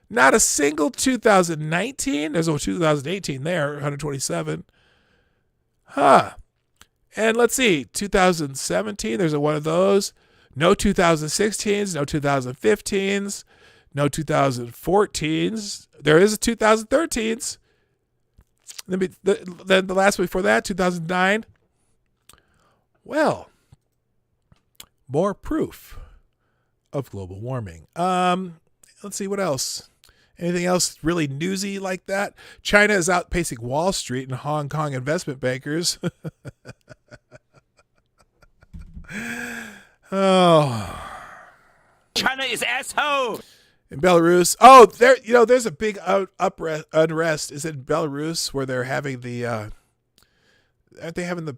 Not a single 2019. There's a 2018 there, 127. Huh. And let's see, 2017, there's one of those. No 2016s, no 2015s, no 2014s. There is a 2013s. Then the last one before that, 2009. Well, more proof of global warming. Let's see what else. Anything else really newsy like that? China is outpacing Wall Street and Hong Kong investment bankers. Oh, China is asshole. in Belarus. Oh, there's a big unrest. Is it in Belarus where they're having the? Aren't they having the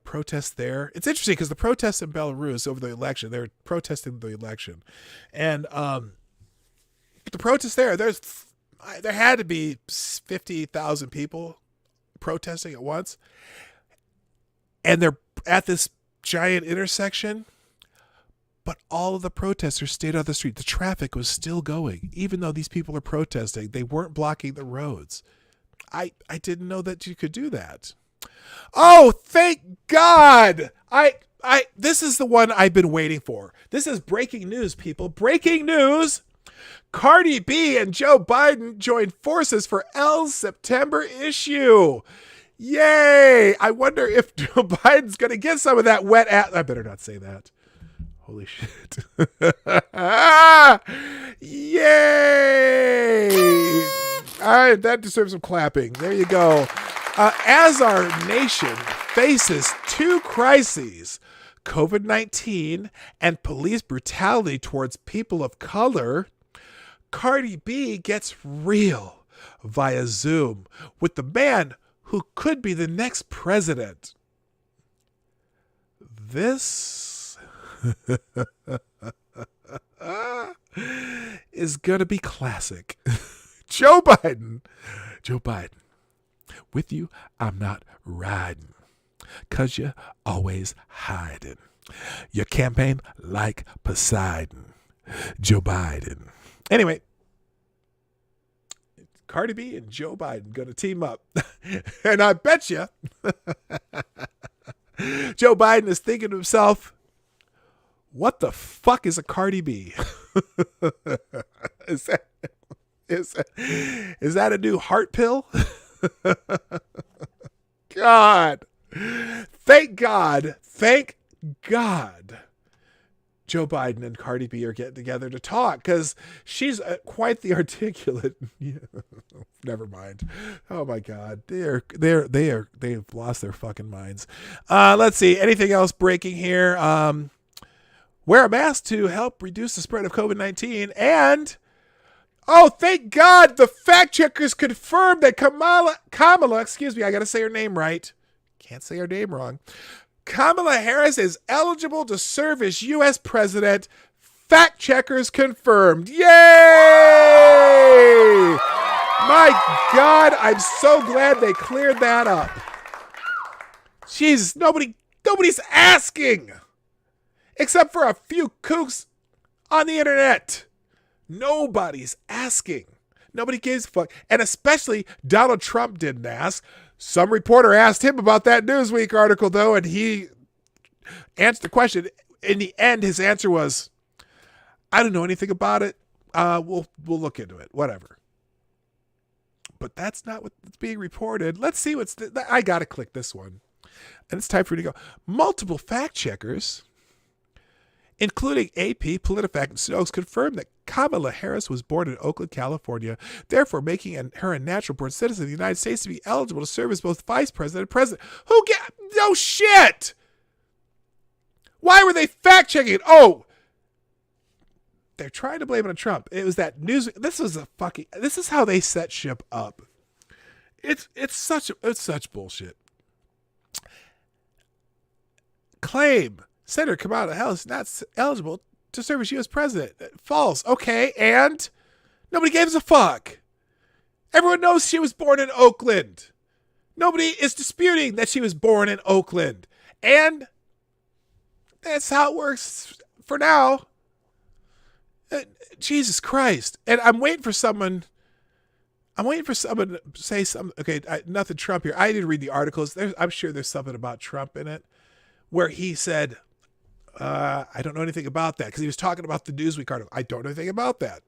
protest there? It's interesting because the protests in Belarus over the election, they're protesting the election, and the protest there had to be 50,000 people protesting at once, and they're at this giant intersection, but all of the protesters stayed on the street. The traffic was still going, even though these people are protesting. They weren't blocking the roads. I didn't know that you could do that. Oh, thank God! This is the one I've been waiting for. This is breaking news, people. Breaking news! Cardi B and Joe Biden joined forces for L's September issue. Yay! I wonder if Joe Biden's going to get some of that wet ass. I better not say that. Holy shit. Yay! All right, that deserves some clapping. There you go. As our nation faces two crises, COVID-19 and police brutality towards people of color, Cardi B gets real via Zoom with the man who could be the next president. This is going to be classic. Joe Biden, with you, I'm not riding, 'cause you're always hiding. Your campaign like Poseidon. Joe Biden. Anyway, Cardi B and Joe Biden going to team up. And I bet you Joe Biden is thinking to himself, what the fuck is a Cardi B? Is that a new heart pill? God. Thank God. Joe Biden and Cardi B are getting together to talk, because she's quite the articulate. Never mind. Oh my God, they've lost their fucking minds. Let's see. Anything else breaking here? Wear a mask to help reduce the spread of COVID-19, and oh, thank God, the fact checkers confirmed that Kamala. Excuse me, I got to say her name right. Can't say her name wrong. Kamala Harris is eligible to serve as U.S. president. Fact checkers confirmed. Yay! My God, I'm so glad they cleared that up. Jesus, nobody's asking. Except for a few kooks on the internet. Nobody's asking. Nobody gives a fuck. And especially Donald Trump didn't ask. Some reporter asked him about that Newsweek article, though, and he answered the question. In the end, his answer was, I don't know anything about it. We'll look into it. Whatever. But that's not what's being reported. Let's see I got to click this one. And it's time for you to go. Multiple fact checkers, including AP, PolitiFact, and Snopes, confirmed that Kamala Harris was born in Oakland, California, therefore making her a natural-born citizen of the United States to be eligible to serve as both vice president and president. No shit! Why were they fact-checking it? Oh, they're trying to blame it on Trump. It was that news. This is how they set shit up. It's such bullshit. claim Senator Kamala Harris is not eligible to serve as U.S. president. False. Okay, and nobody gives a fuck. Everyone knows she was born in Oakland. Nobody is disputing that she was born in Oakland. And that's how it works for now. Jesus Christ. And I'm waiting for someone to say something. Okay, nothing Trump here. I didn't read the articles. I'm sure there's something about Trump in it where he said, I don't know anything about that, because he was talking about the Newsweek article. I don't know anything about that,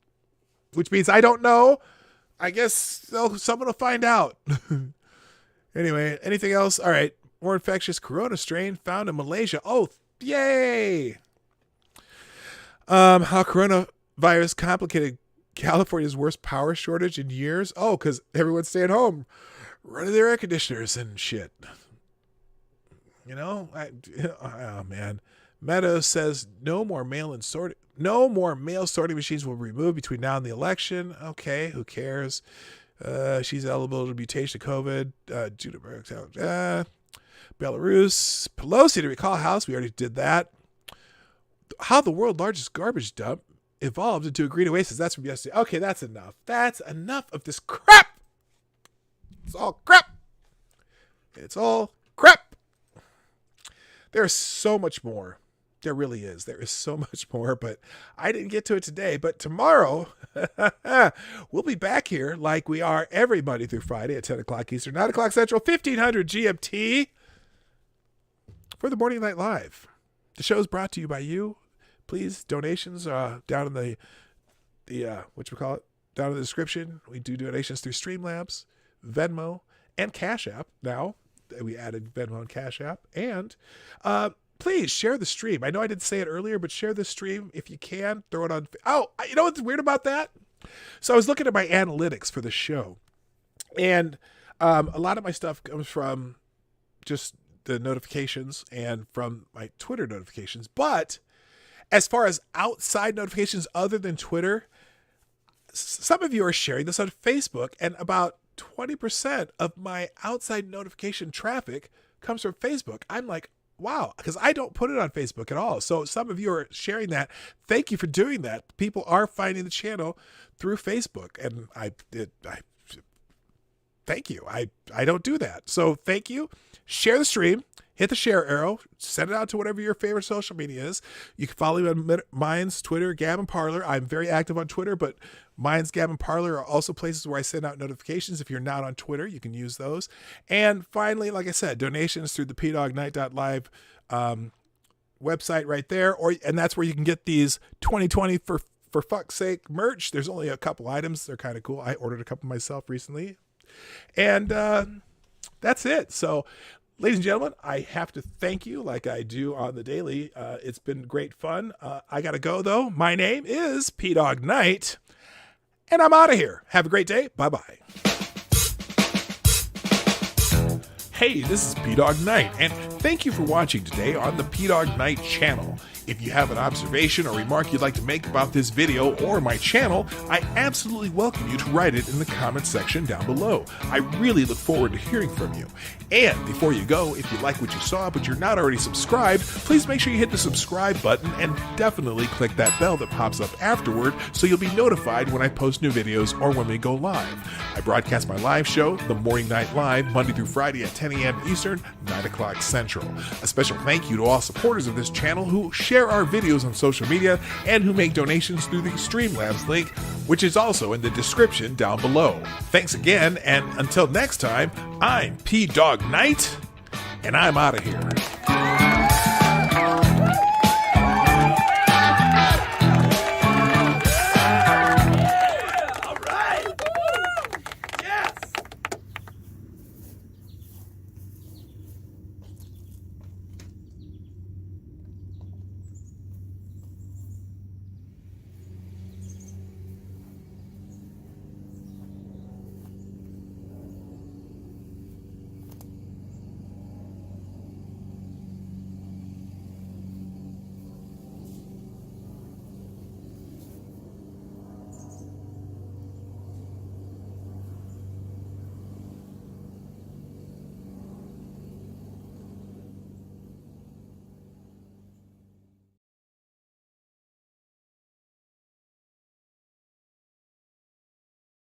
which means I don't know. I guess someone will find out. Anyway, anything else? All right. More infectious corona strain found in Malaysia. Oh, yay. How coronavirus complicated California's worst power shortage in years. Oh, because everyone's staying home, running their air conditioners and shit. You know, oh man. Meadows says no more mail sorting machines will be removed between now and the election. Okay, who cares? She's eligible to mutation of COVID. Belarus. Pelosi to recall House. We already did that. How the world's largest garbage dump evolved into a green oasis. That's from yesterday. Okay, that's enough. That's enough of this crap. It's all crap. It's all crap. There's so much more. There really is. There is so much more, but I didn't get to it today. But tomorrow, we'll be back here like we are every Monday through Friday at 10 o'clock Eastern, 9 o'clock Central, 1500 GMT for the Morning Night Live. The show is brought to you by you. Please, donations down in the down in the description. We do donations through Streamlabs, Venmo, and Cash App. Now we added Venmo and Cash App. And please share the stream. I know I didn't say it earlier, but share the stream if you can. Throw it on. Oh, you know what's weird about that? So I was looking at my analytics for the show, and a lot of my stuff comes from just the notifications and from my Twitter notifications. But as far as outside notifications other than Twitter, some of you are sharing this on Facebook, and about 20% of my outside notification traffic comes from Facebook. I'm like, wow, because I don't put it on Facebook at all. So some of you are sharing that. Thank you for doing that. People are finding the channel through Facebook, and I thank you. I don't do that. So thank you. Share the stream. Hit the share arrow. Send it out to whatever your favorite social media is. You can follow me on mine's Twitter, Gavin Parler. I'm very active on Twitter, but mine's Gavin Parler are also places where I send out notifications. If you're not on Twitter, you can use those. And finally, like I said, donations through the PostalGate.live website right there. And that's where you can get these 2020 for fuck's sake merch. There's only a couple items. They're kind of cool. I ordered a couple myself recently. And that's it. So, ladies and gentlemen, I have to thank you like I do on the daily. It's been great fun. I got to go, though. My name is Dawg Knight, and I'm out of here. Have a great day. Bye-bye. Hey, this is Dawg Knight, and thank you for watching today on the Dawg Knight Channel. If you have an observation or remark you'd like to make about this video or my channel, I absolutely welcome you to write it in the comments section down below. I really look forward to hearing from you. And before you go, if you like what you saw but you're not already subscribed, please make sure you hit the subscribe button and definitely click that bell that pops up afterward so you'll be notified when I post new videos or when we go live. I broadcast my live show, The Morning Night Live, Monday through Friday at 10 a.m. Eastern, 9 o'clock Central. A special thank you to all supporters of this channel who share our videos on social media and who make donations through the Streamlabs link, which is also in the description down below. Thanks again, and until next time, I'm Dawg Knight, and I'm out of here.